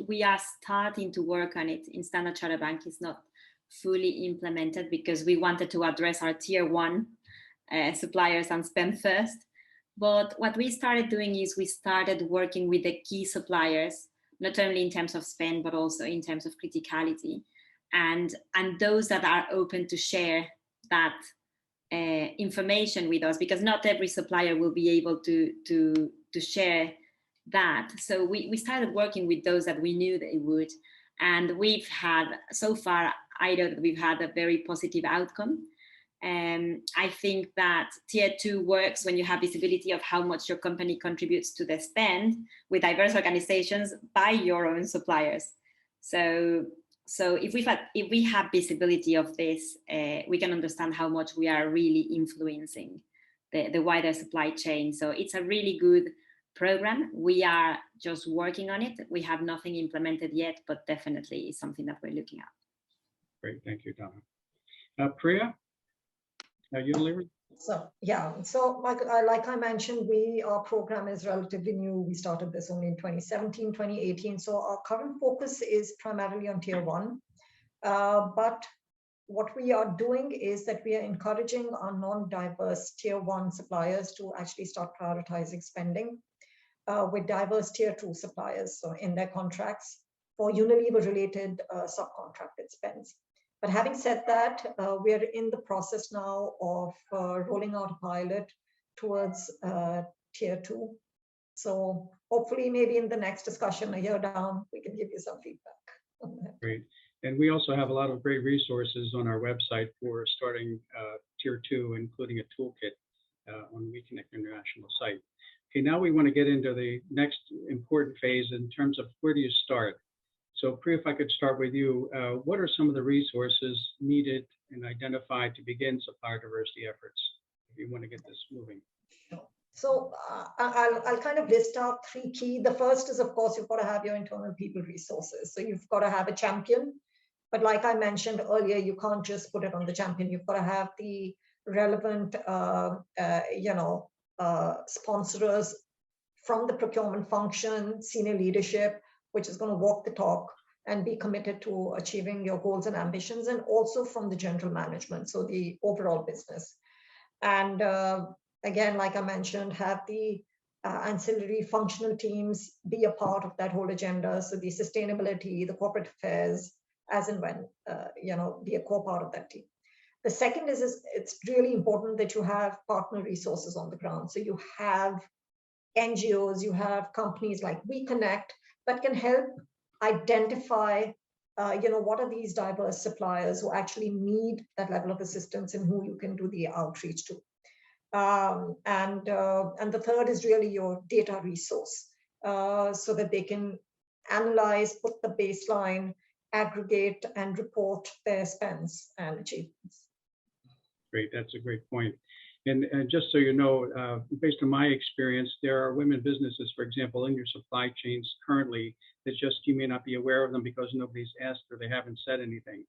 we are starting to work on it in Standard Chartered Bank. It's not fully implemented because we wanted to address our Tier 1 suppliers and spend first. But what we started doing is we started working with the key suppliers, not only in terms of spend, but also in terms of criticality. And those that are open to share that information with us, because not every supplier will be able to share that. So we started working with those that we knew they would. And we've had, so far, I know that we've had a very positive outcome. I think that Tier 2 works when you have visibility of how much your company contributes to the spend with diverse organizations by your own suppliers. So if we have visibility of this, we can understand how much we are really influencing the wider supply chain. So it's a really good program. We are just working on it. We have nothing implemented yet, but definitely it's something that we're looking at. Great, thank you, Donna. Priya, Unilever? So Michael, like I mentioned, our program is relatively new. We started this only in 2017, 2018. So our current focus is primarily on Tier 1. But what we are doing is that we are encouraging our non-diverse Tier 1 suppliers to actually start prioritizing spending with diverse Tier 2 suppliers, so in their contracts for Unilever-related subcontracted spends. But having said that, we are in the process now of rolling out a pilot towards Tier 2 So hopefully maybe in the next discussion a year down, we can give you some feedback on that. Great. And we also have a lot of great resources on our website for starting Tier 2, including a toolkit on We Connect International site. Okay, now we want to get into the next important phase in terms of where do you start? So Priya, if I could start with you, what are some of the resources needed and identified to begin supplier diversity efforts if you want to get this moving? So I'll kind of list out 3 key. The first is, of course, you've got to have your internal people resources. So you've got to have a champion. But like I mentioned earlier, you can't just put it on the champion. You've got to have the relevant, sponsors from the procurement function, senior leadership, which is going to walk the talk and be committed to achieving your goals and ambitions, and also from the general management, so the overall business. And again, like I mentioned, have the ancillary functional teams be a part of that whole agenda. So the sustainability, the corporate affairs, as and when, be a core part of that team. The second is it's really important that you have partner resources on the ground. So you have NGOs, you have companies like We Connect that can help identify, what are these diverse suppliers who actually need that level of assistance and who you can do the outreach to. And the third is really your data resource, so that they can analyze, put the baseline, aggregate, and report their spends and achievements. Great, that's a great point. And just so you know, based on my experience, there are women businesses, for example, in your supply chains currently that just you may not be aware of them because nobody's asked or they haven't said anything.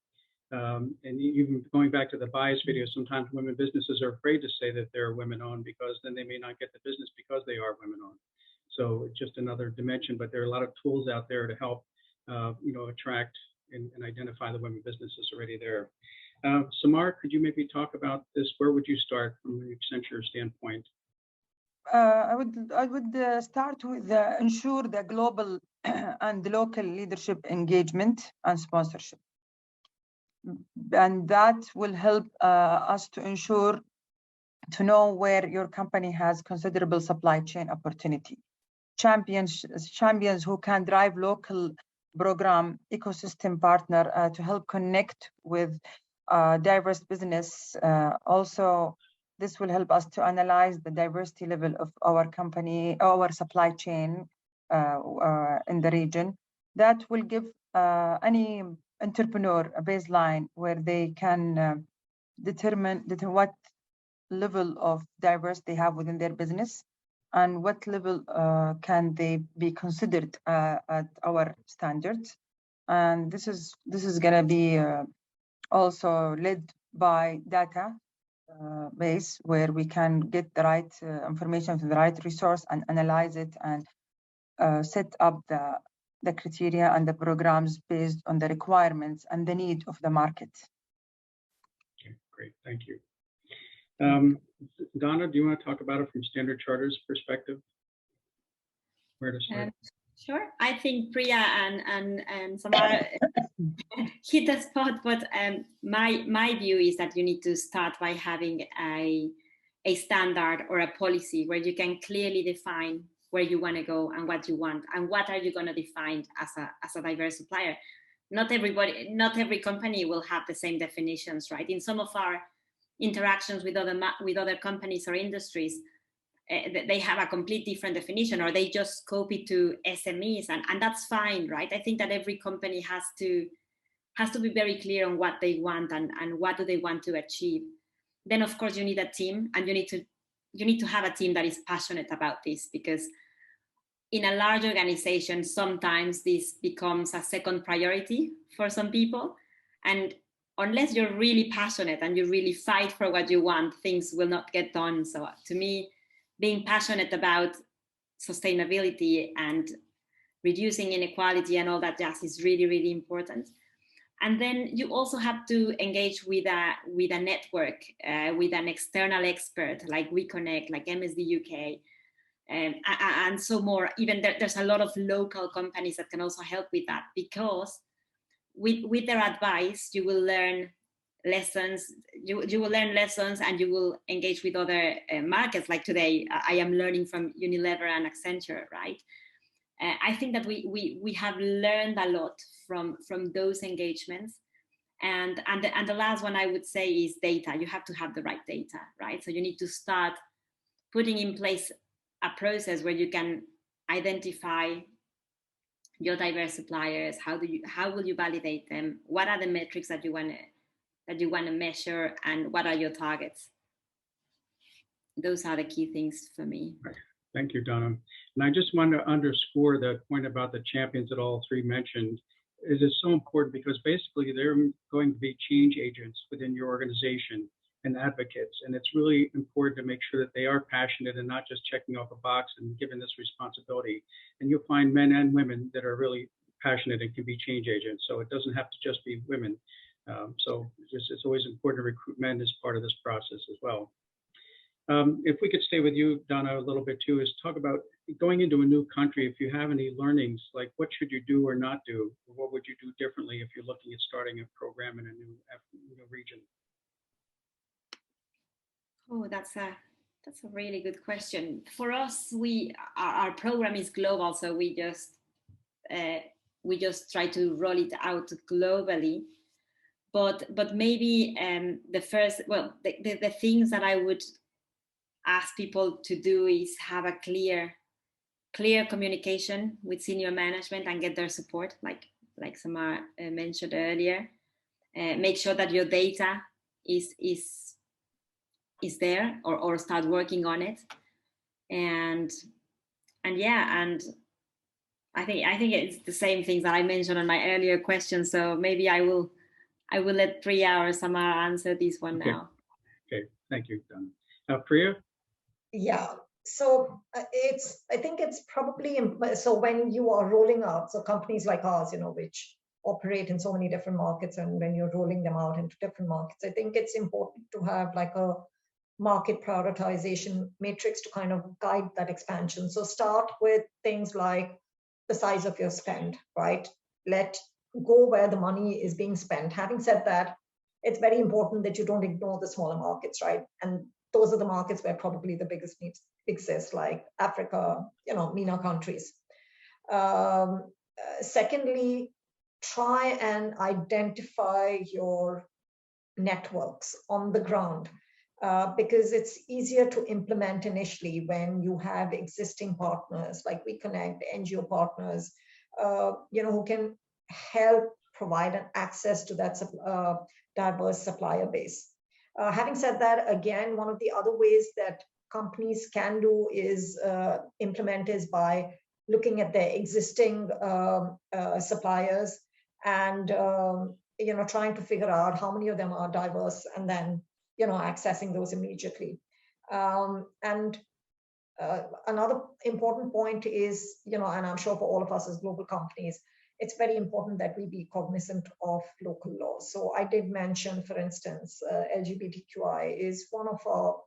And even going back to the bias video, sometimes women businesses are afraid to say that they're women-owned because then they may not get the business because they are women-owned. So it's just another dimension, but there are a lot of tools out there to help, attract and identify the women businesses already there. Samar, could you maybe talk about this? Where would you start from the Accenture standpoint? I would start with ensure the global and local leadership engagement and sponsorship. And that will help us to ensure to know where your company has considerable supply chain opportunity. Champions who can drive local program ecosystem partner to help connect with diverse business. Also, this will help us to analyze the diversity level of our company, our supply chain in the region. That will give any entrepreneur a baseline where they can determine what level of diversity they have within their business and what level can they be considered at our standards. And this is going to be also led by data base where we can get the right information from the right resource and analyze it and set up the criteria and the programs based on the requirements and the need of the market. Okay, great, thank you. Donna, do you want to talk about it from Standard Charter's perspective? Where to start? Sure. I think Priya and Samar hit the spot, but my view is that you need to start by having a standard or a policy where you can clearly define where you want to go and what you want and what are you going to define as a diverse supplier. Not every company will have the same definitions, right? In some of our interactions with other companies or industries, they have a complete different definition, or they just scope it to SMEs, and that's fine, right? I think that every company has to be very clear on what they want and what do they want to achieve. Then, of course, you need a team, and you need to have a team that is passionate about this, because in a large organization, sometimes this becomes a second priority for some people, and unless you're really passionate and you really fight for what you want, things will not get done. So to me, being passionate about sustainability and reducing inequality and all that jazz is really, really important. And then you also have to engage with a network, with an external expert like We Connect, like MSD UK, and so more. Even there's a lot of local companies that can also help with that, because with their advice, you will learn lessons. You will learn lessons, and you will engage with other markets. Like today, I am learning from Unilever and Accenture, right? I think that we have learned a lot from those engagements. And the last one I would say is data. You have to have the right data, right? So you need to start putting in place a process where you can identify your diverse suppliers. How will you validate them? What are the metrics that you want to measure, and what are your targets? Those are the key things for me. Thank you, Donna. And I just want to underscore that point about the champions that all three mentioned. It is so important because basically they're going to be change agents within your organization and advocates. And it's really important to make sure that they are passionate and not just checking off a box and given this responsibility. And you'll find men and women that are really passionate and can be change agents. So it doesn't have to just be women. So it's always important to recruit men as part of this process as well. If we could stay with you, Donna, a little bit too, is talk about going into a new country. If you have any learnings, like what should you do or not do? Or what would you do differently if you're looking at starting a program in a new region? Oh, that's a really good question. For us, our program is global, so we just try to roll it out globally. But maybe the things that I would ask people to do is have a clear communication with senior management and get their support, like Samar mentioned earlier. Make sure that your data is there, or start working on it. And I think it's the same things that I mentioned on my earlier question. So maybe I will let Priya or Samar answer this one now. Okay, thank you, Donna. Priya? Yeah, so I think it's probably, so when you are rolling out, so companies like ours, which operate in so many different markets, and when you're rolling them out into different markets, I think it's important to have like a market prioritization matrix to kind of guide that expansion. So start with things like the size of your spend, right? Let go where the money is being spent. Having said that, it's very important that you don't ignore the smaller markets, right? And those are the markets where probably the biggest needs exist, like Africa, MENA countries. Secondly, try and identify your networks on the ground, because it's easier to implement initially when you have existing partners like WeConnect, NGO partners, who can help provide an access to that diverse supplier base. Having said that, again, one of the other ways that companies can do is implement is by looking at their existing suppliers and trying to figure out how many of them are diverse, and then accessing those immediately. Another important point is, and I'm sure for all of us as global companies, it's very important that we be cognizant of local laws. So I did mention, for instance, LGBTQI is one of our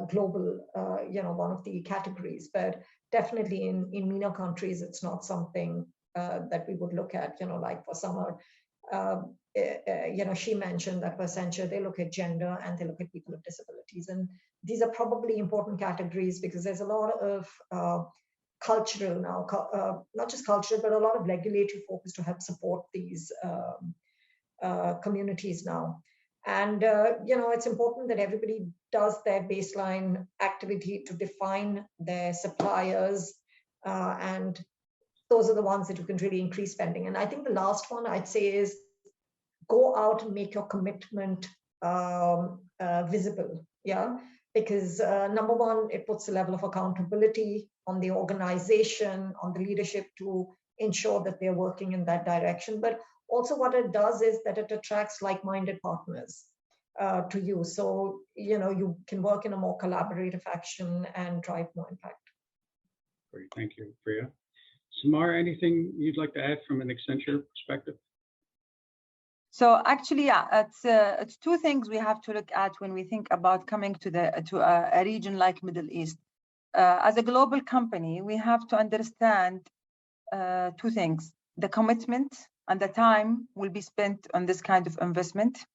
global, one of the categories, but definitely in MENA countries, it's not something that we would look at, like for Samar, she mentioned that for Accenture, they look at gender and they look at people with disabilities. And these are probably important categories because there's a lot of cultural now, not just cultural, but a lot of regulatory focus to help support these communities now. And, it's important that everybody does their baseline activity to define their suppliers, and those are the ones that you can really increase spending. And I think the last one I'd say is go out and make your commitment visible, because number one, it puts a level of accountability on the organization, on the leadership to ensure that they're working in that direction. But also what it does is that it attracts like-minded partners to you. So, you can work in a more collaborative action and drive more impact. Great, thank you, Priya. Samar, anything you'd like to add from an Accenture perspective? So actually, it's two things we have to look at when we think about coming to a region like Middle East. As a global company, we have to understand two things: the commitment and the time will be spent on this kind of investment,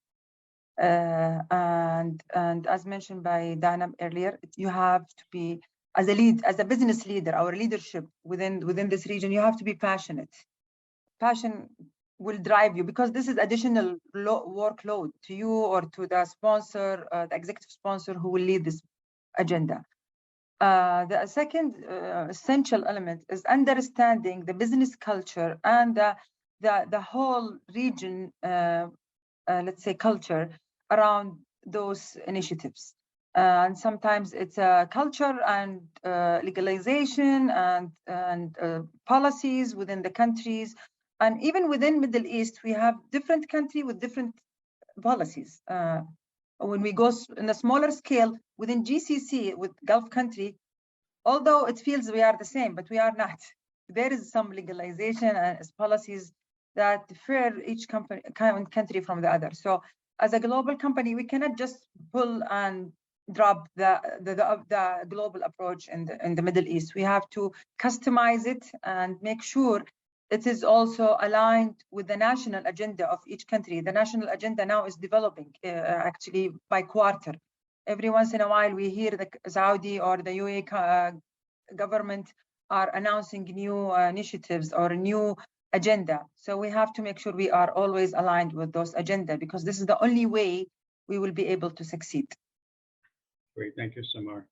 And as mentioned by Dana earlier, you have to be, as a business leader, our leadership within this region, you have to be passionate. Passion will drive you, because this is additional workload to you or to the sponsor, the executive sponsor who will lead this agenda. The second essential element is understanding the business culture and the whole region, let's say, culture around those initiatives. And sometimes it's a culture and legalization and policies within the countries. And even within Middle East, we have different country with different policies. When we go in a smaller scale within GCC with Gulf country, although it feels we are the same, but we are not. There is some legalization and policies that differ each country from the other. So as a global company, we cannot just pull and drop the global approach in the Middle East. We have to customize it and make sure it is also aligned with the national agenda of each country. The national agenda now is developing actually by quarter. Every once in a while, we hear the Saudi or the UAE government are announcing new initiatives or a new agenda. So we have to make sure we are always aligned with those agenda, because this is the only way we will be able to succeed. Great, thank you, Samar.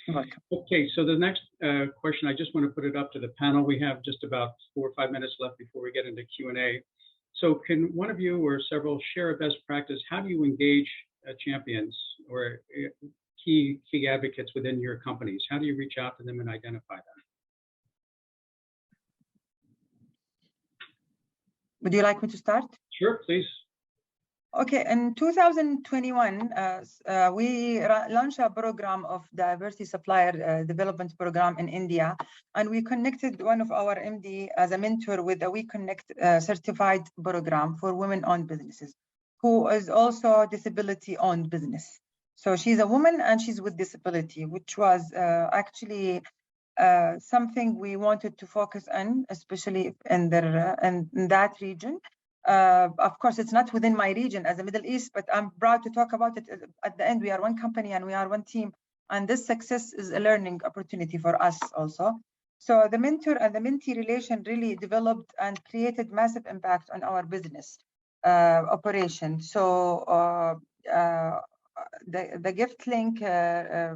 You're welcome. Okay, so the next question, I just want to put it up to the panel. We have just about 4 or 5 minutes left before we get into Q&A. So can one of you or several share a best practice? How do you engage champions or key advocates within your companies? How do you reach out to them and identify them? Would you like me to start? Sure, please. Okay, in 2021, we launched a program of diversity supplier development program in India, and we connected one of our MD as a mentor with a We Connect certified program for women-owned businesses, who is also disability-owned business. So she's a woman and she's with disability, which was actually something we wanted to focus on, especially in that region. Of course, it's not within my region as a Middle East, but I'm proud to talk about it. At the end, we are one company and we are one team. And this success is a learning opportunity for us also. So the mentor and the mentee relation really developed and created massive impact on our business operation. So the gift link, I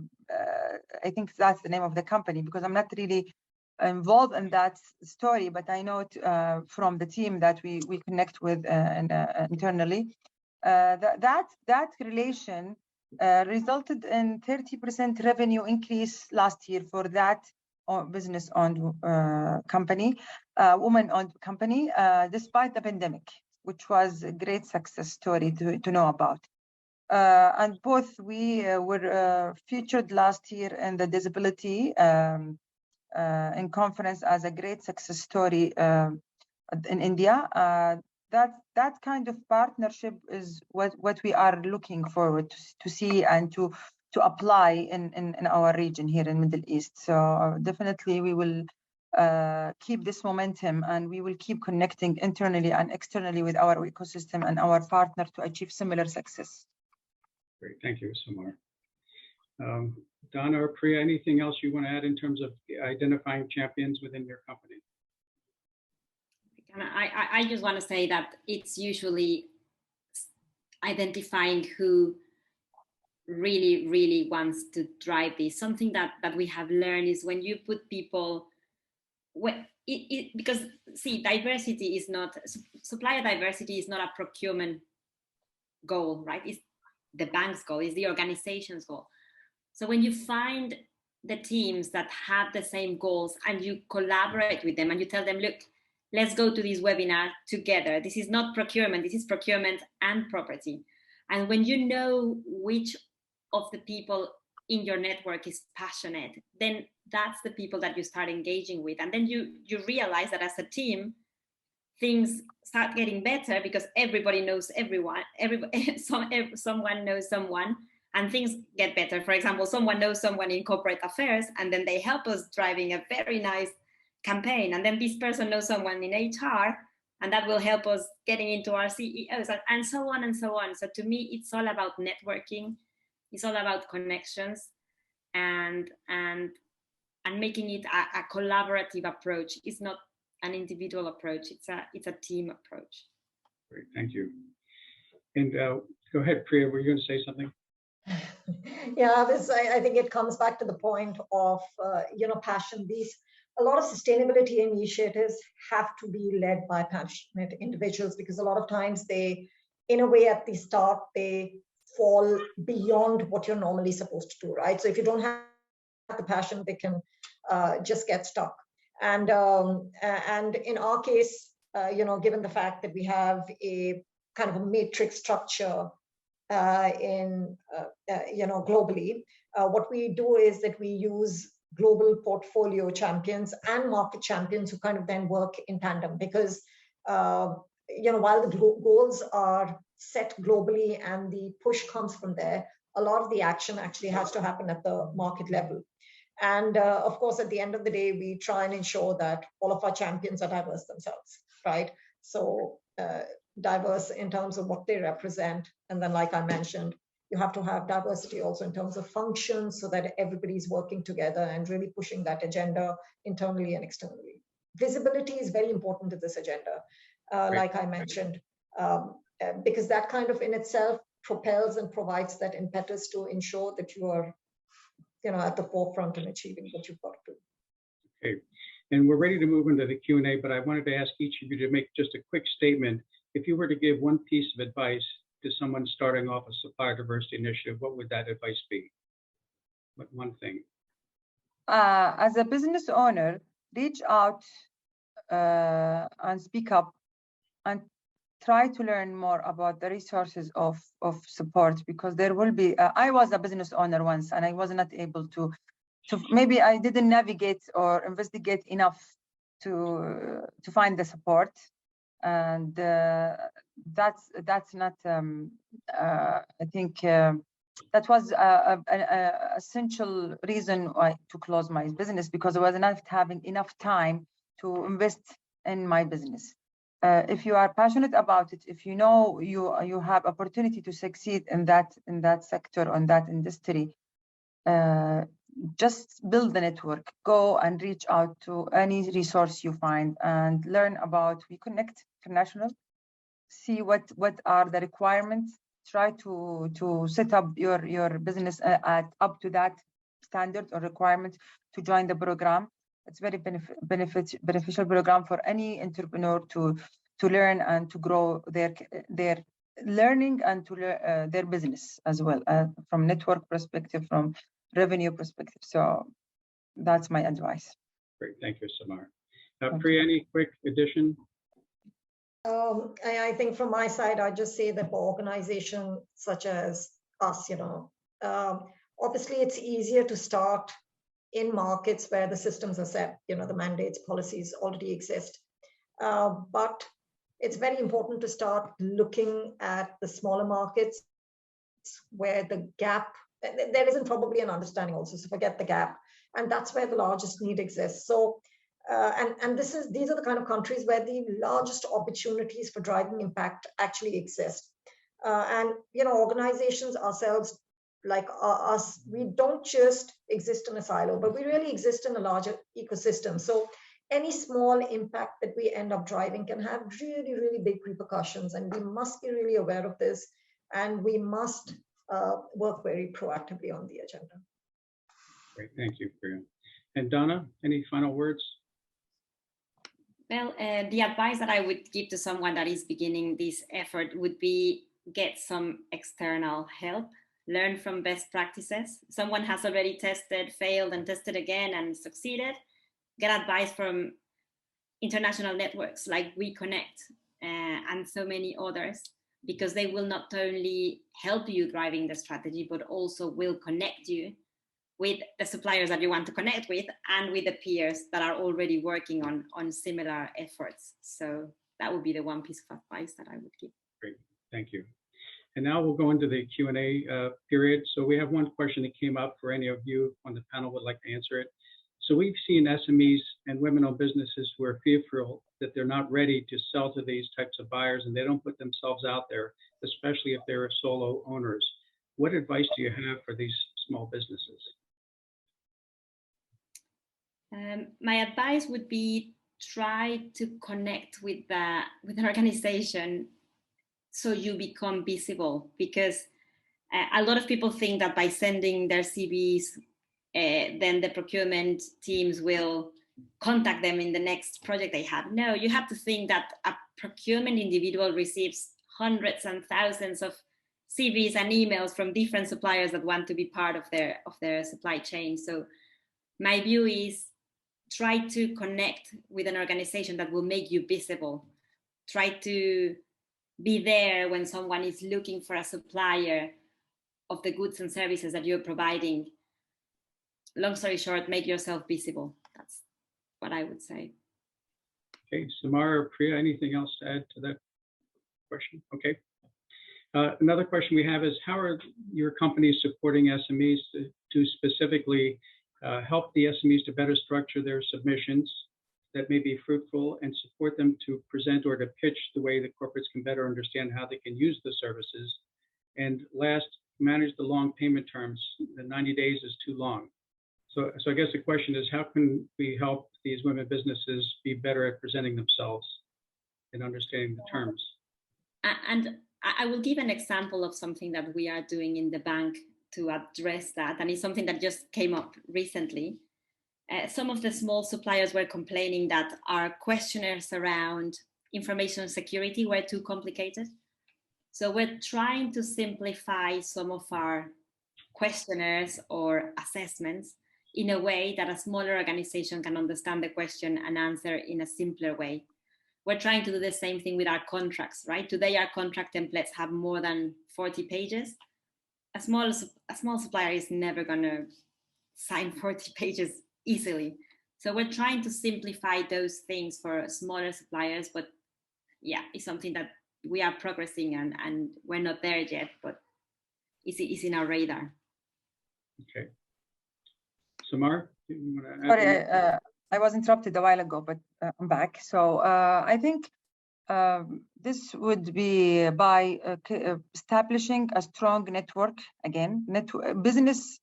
think that's the name of the company, because I'm not really involved in that story, but I know it from the team that we connect with internally. That relation resulted in 30% revenue increase last year for that business-owned company, woman-owned company, despite the pandemic, which was a great success story to know about. And both we were featured last year in the disability in conference as a great success story in India. That kind of partnership is what we are looking forward to see and to apply in our region here in Middle East. So definitely we will keep this momentum, and we will keep connecting internally and externally with our ecosystem and our partner to achieve similar success. Great, thank you, Samar. Donna or Priya, anything else you want to add in terms of identifying champions within your company? I just want to say that it's usually identifying who really wants to drive this. Something that we have learned is when you put people, because see, diversity is not, supplier diversity is not a procurement goal, right? It's the bank's goal, it's the organization's goal. So when you find the teams that have the same goals and you collaborate with them and you tell them, look, let's go to this webinar together. This is not procurement, this is procurement and property. And when you know which of the people in your network is passionate, then that's the people that you start engaging with. And then you realize that as a team, things start getting better because everybody knows everyone, someone knows someone, and things get better. For example, someone knows someone in corporate affairs, and then they help us driving a very nice campaign. And then this person knows someone in HR, And that will help us getting into our CEOs and so on and so on. So to me, it's all about networking. It's all about connections and making it a collaborative approach. It's not an individual approach. It's a team approach. Great, thank you. And go ahead, Priya, were you going to say something? Yeah, I think it comes back to the point of, passion. A lot of sustainability initiatives have to be led by passionate individuals, because a lot of times they, in a way at the start, they fall beyond what you're normally supposed to do, right? So if you don't have the passion, they can just get stuck. And in our case, given the fact that we have a kind of a matrix structure globally, what we do is that we use global portfolio champions and market champions who kind of then work in tandem, because while the goals are set globally and the push comes from there, a lot of the action actually has to happen at the market level. And of course, at the end of the day, we try and ensure that all of our champions are diverse themselves, right? So diverse in terms of what they represent. And then, like I mentioned, you have to have diversity also in terms of functions, so that everybody's working together and really pushing that agenda internally and externally. Visibility is very important to this agenda, like I mentioned, because that kind of in itself propels and provides that impetus to ensure that you are at the forefront in achieving what you've got to do. Okay, and we're ready to move into the Q&A, but I wanted to ask each of you to make just a quick statement. If you were to give one piece of advice to someone starting off a supplier diversity initiative, what would that advice be? What one thing? As a business owner, reach out and speak up and try to learn more about the resources of support, because there will be, I was a business owner once and I was not able to maybe I didn't navigate or investigate enough to find the support. And that's not, I think that was an essential reason why to close my business, because I was not having enough time to invest in my business. If you are passionate about it, if you know you have opportunity to succeed in that sector, on that industry, just build the network. Go and reach out to any resource you find and learn about We Connect International. See what are the requirements. Try to set up your business up to that standard or requirement to join the program. It's very beneficial program for any entrepreneur to learn and to grow their learning and to their business as well, from network perspective, from revenue perspective. So that's my advice. Great, thank you, Samar. Priya, any quick addition? I think from my side, I just say that for organizations such as us, obviously it's easier to start in markets where the systems are set, the mandates, policies already exist. But it's very important to start looking at the smaller markets where the gap, there isn't probably an understanding also, so forget the gap. And that's where the largest need exists. So, these are the kind of countries where the largest opportunities for driving impact actually exist. Organizations ourselves, like us, we don't just exist in a silo, but we really exist in a larger ecosystem. So any small impact that we end up driving can have really, really big repercussions, and we must be really aware of this, and we must work very proactively on the agenda. Great, thank you, Priya. And Donna, any final words? Well, the advice that I would give to someone that is beginning this effort would be get some external help, learn from best practices. Someone has already tested, failed, and tested again and succeeded. Get advice from international networks like We Connect and so many others, because they will not only help you driving the strategy, but also will connect you with the suppliers that you want to connect with and with the peers that are already working on similar efforts. So that would be the one piece of advice that I would give. Great, thank you. And now we'll go into the Q&A period. So we have one question that came up for any of you on the panel would like to answer it. So we've seen SMEs and women-owned businesses who are fearful that they're not ready to sell to these types of buyers, and they don't put themselves out there, especially if they're solo owners. What advice do you have for these small businesses? My advice would be try to connect with an organization so you become visible, because a lot of people think that by sending their CVs, then the procurement teams will contact them in the next project they have. No, you have to think that a procurement individual receives hundreds and thousands of CVs and emails from different suppliers that want to be part of their supply chain. So my view is try to connect with an organization that will make you visible. Try to be there when someone is looking for a supplier of the goods and services that you're providing. Long story short, make yourself visible. That's what I would say. Okay, Samar or Priya, anything else to add to that question? Okay. Another question we have is, how are your companies supporting SMEs to specifically help the SMEs to better structure their submissions that may be fruitful and support them to present or to pitch the way that corporates can better understand how they can use the services? And last, manage the long payment terms. The 90 days is too long. So I guess the question is, how can we help these women businesses be better at presenting themselves and understanding the terms? And I will give an example of something that we are doing in the bank to address that. And it's something that just came up recently. Some of the small suppliers were complaining that our questionnaires around information security were too complicated. So we're trying to simplify some of our questionnaires or assessments in a way that a smaller organization can understand the question and answer in a simpler way. We're trying to do the same thing with our contracts, right? Today, our contract templates have more than 40 pages. A small supplier is never going to sign 40 pages easily. So we're trying to simplify those things for smaller suppliers, but yeah, it's something that we are progressing and we're not there yet, but it's in our radar. Okay. Samar, do you want to add? Sorry, I was interrupted a while ago, but I'm back. So I think this would be by establishing a strong network, again, business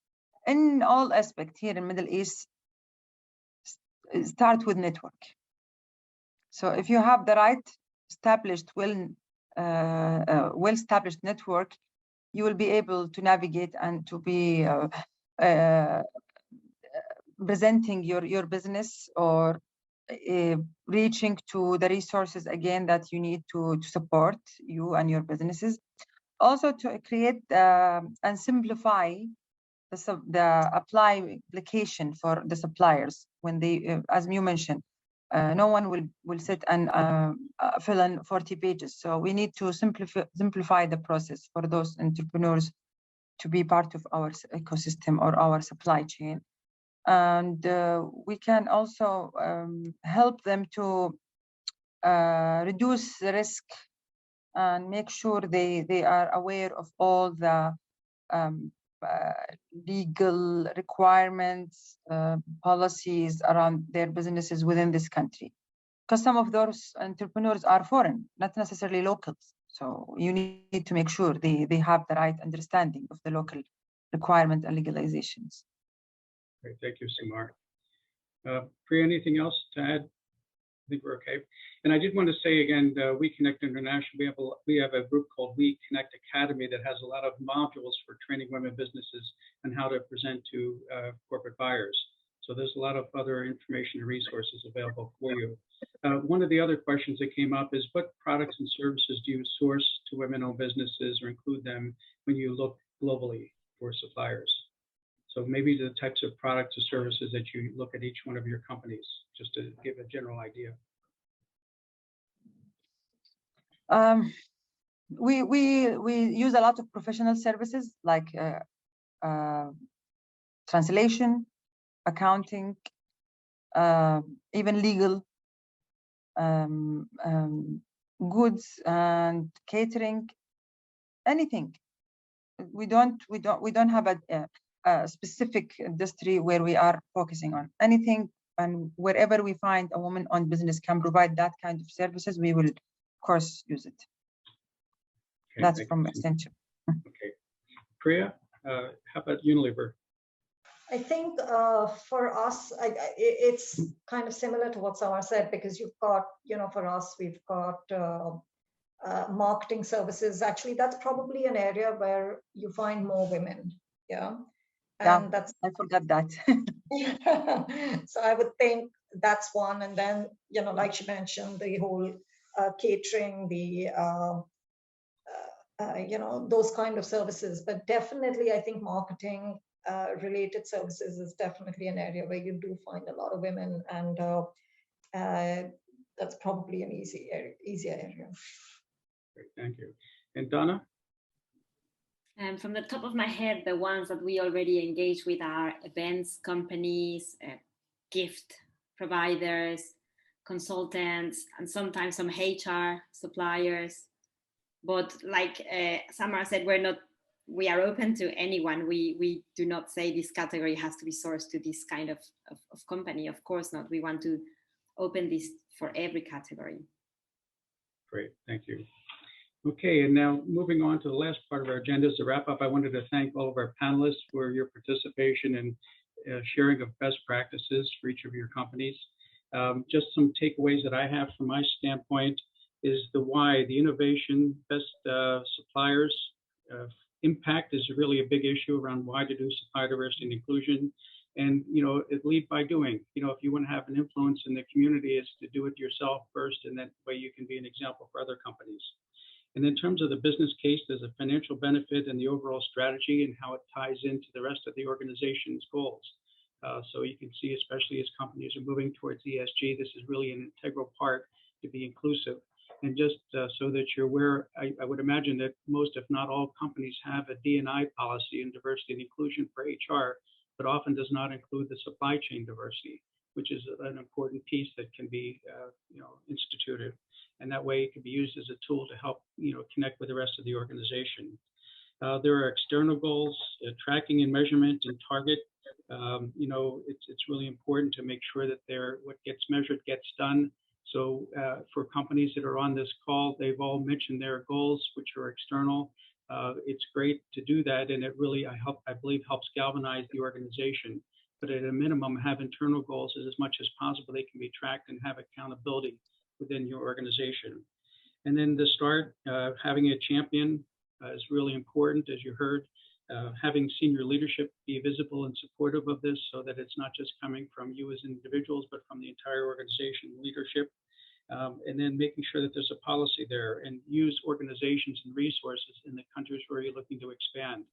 in all aspects here in Middle East, start with network. So if you have the right established, well-established network, you will be able to navigate and to be presenting your business or reaching to the resources again that you need to support you and your businesses. Also to create and simplify the application for the suppliers when they, as you mentioned, no one will sit and fill in 40 pages. So we need to simplify the process for those entrepreneurs to be part of our ecosystem or our supply chain. And we can also help them to reduce the risk and make sure they are aware of all the legal requirements, policies around their businesses within this country. Because some of those entrepreneurs are foreign, not necessarily locals. So you need to make sure they have the right understanding of the local requirement and legalizations. Great, thank you, Samar. Priya, anything else to add? I think we're okay. And I did want to say again, We Connect International, we have a group called We Connect Academy that has a lot of modules for training women businesses and how to present to corporate buyers. So there's a lot of other information and resources available for you. One of the other questions that came up is, what products and services do you source to women-owned businesses or include them when you look globally for suppliers? So maybe the types of products or services that you look at each one of your companies, just to give a general idea. We use a lot of professional services like translation, accounting, even legal, goods and catering, anything. We don't have a specific industry where we are focusing on. Anything and wherever we find a woman-owned business can provide that kind of services, we will, of course, use it. Okay, That's from Accenture. Okay. Priya, how about Unilever? I think for us, it's kind of similar to what Samar said, because you've got, for us, we've got marketing services. Actually, that's probably an area where you find more women. Yeah. And yeah, I forgot that. So I would think that's one. And then, like she mentioned, the whole catering, the, those kind of services. But definitely, I think marketing related services is definitely an area where you do find a lot of women. And that's probably an easier area. Great, thank you. And Donna? And from the top of my head, the ones that we already engage with are events companies, gift providers, consultants, and sometimes some HR suppliers. But like Samar said, we are open to anyone. We do not say this category has to be sourced to this kind of company. Of course not. We want to open this for every category. Great, thank you. Okay, and now moving on to the last part of our agenda is to wrap up. I wanted to thank all of our panelists for your participation and sharing of best practices for each of your companies. Just some takeaways that I have from my standpoint is the why, the innovation, best suppliers. Impact is really a big issue around why to do supplier diversity and inclusion. And, it lead by doing. If you want to have an influence in the community, is to do it yourself first, and that way you can be an example for other companies. And in terms of the business case, there's a financial benefit and the overall strategy and how it ties into the rest of the organization's goals. So you can see, especially as companies are moving towards ESG, this is really an integral part to be inclusive. And just so that you're aware, I would imagine that most, if not all, companies have a D&I policy in diversity and inclusion for HR, but often does not include the supply chain diversity, which is an important piece that can be instituted. And that way it can be used as a tool to help connect with the rest of the organization. There are external goals, tracking and measurement and target. It's really important to make sure that what gets measured gets done. So for companies that are on this call, they've all mentioned their goals, which are external. It's great to do that, and it really, I believe, helps galvanize the organization. But at a minimum, have internal goals as much as possible. They can be tracked and have accountability within your organization. And then to start, having a champion is really important, as you heard. Having senior leadership be visible and supportive of this, so that it's not just coming from you as individuals, but from the entire organization leadership. And then making sure that there's a policy there, and use organizations and resources in the countries where you're looking to expand.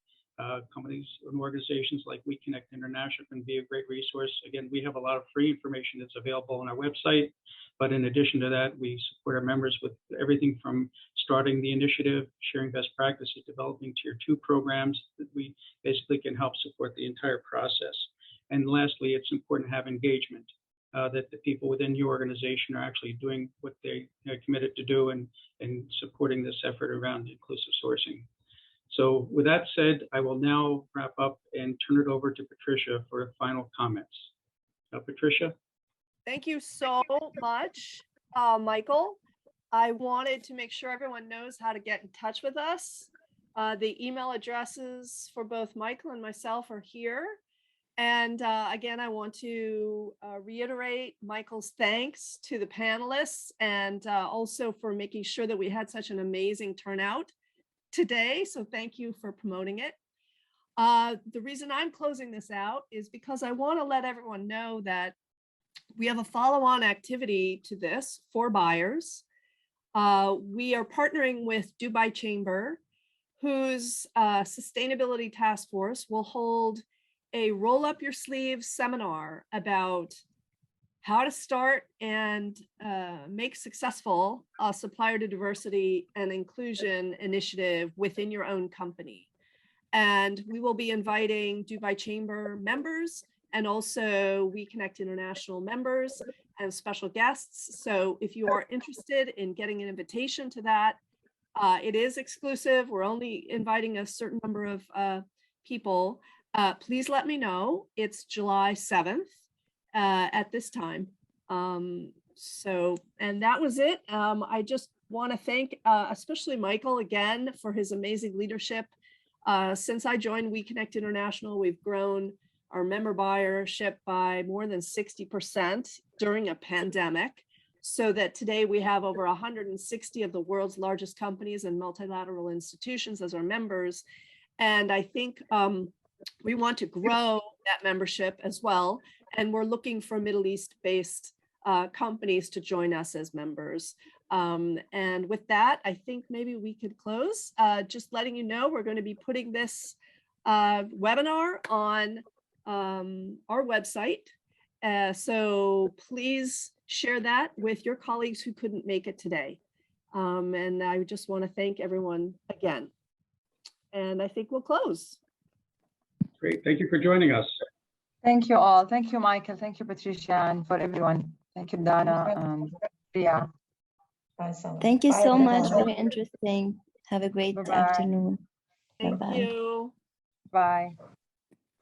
Companies and organizations like We Connect International can be a great resource. Again, we have a lot of free information that's available on our website, but in addition to that, we support our members with everything from starting the initiative, sharing best practices, developing tier 2 programs that we basically can help support the entire process. And lastly, it's important to have engagement, that the people within your organization are actually doing what they committed to do and supporting this effort around inclusive sourcing. So with that said, I will now wrap up and turn it over to Patricia for final comments. Patricia? Thank you so much, Michael. I wanted to make sure everyone knows how to get in touch with us. The email addresses for both Michael and myself are here. And again, I want to reiterate Michael's thanks to the panelists, and also for making sure that we had such an amazing turnout today. So thank you for promoting it. The reason I'm closing this out is because I want to let everyone know that we have a follow-on activity to this for buyers. We are partnering with Dubai Chamber, whose sustainability task force will hold a roll up your sleeves seminar about how to start and make successful a supplier to diversity and inclusion initiative within your own company. And we will be inviting Dubai Chamber members and also We Connect International members and special guests. So if you are interested in getting an invitation to that, it is exclusive. We're only inviting a certain number of people. please let me know. It's July 7th at this time. And that was it. I just want to thank especially Michael again for his amazing leadership. Since I joined We Connect International, we've grown our member buyership by more than 60% during a pandemic, so that today we have over 160 of the world's largest companies and multilateral institutions as our members. And I think we want to grow that membership as well. And we're looking for Middle East-based companies to join us as members. And with that, I think maybe we could close. Just letting you know, we're going to be putting this webinar on our website. So please share that with your colleagues who couldn't make it today. And I just want to thank everyone again. And I think we'll close. Great. Thank you for joining us. Thank you all. Thank you, Michael. Thank you, Patricia, and for everyone. Thank you, Dana and Priya. Thank you Bye, so much. everyone. Very interesting. Have a great Bye-bye. afternoon. Thank Bye-bye. you. Bye.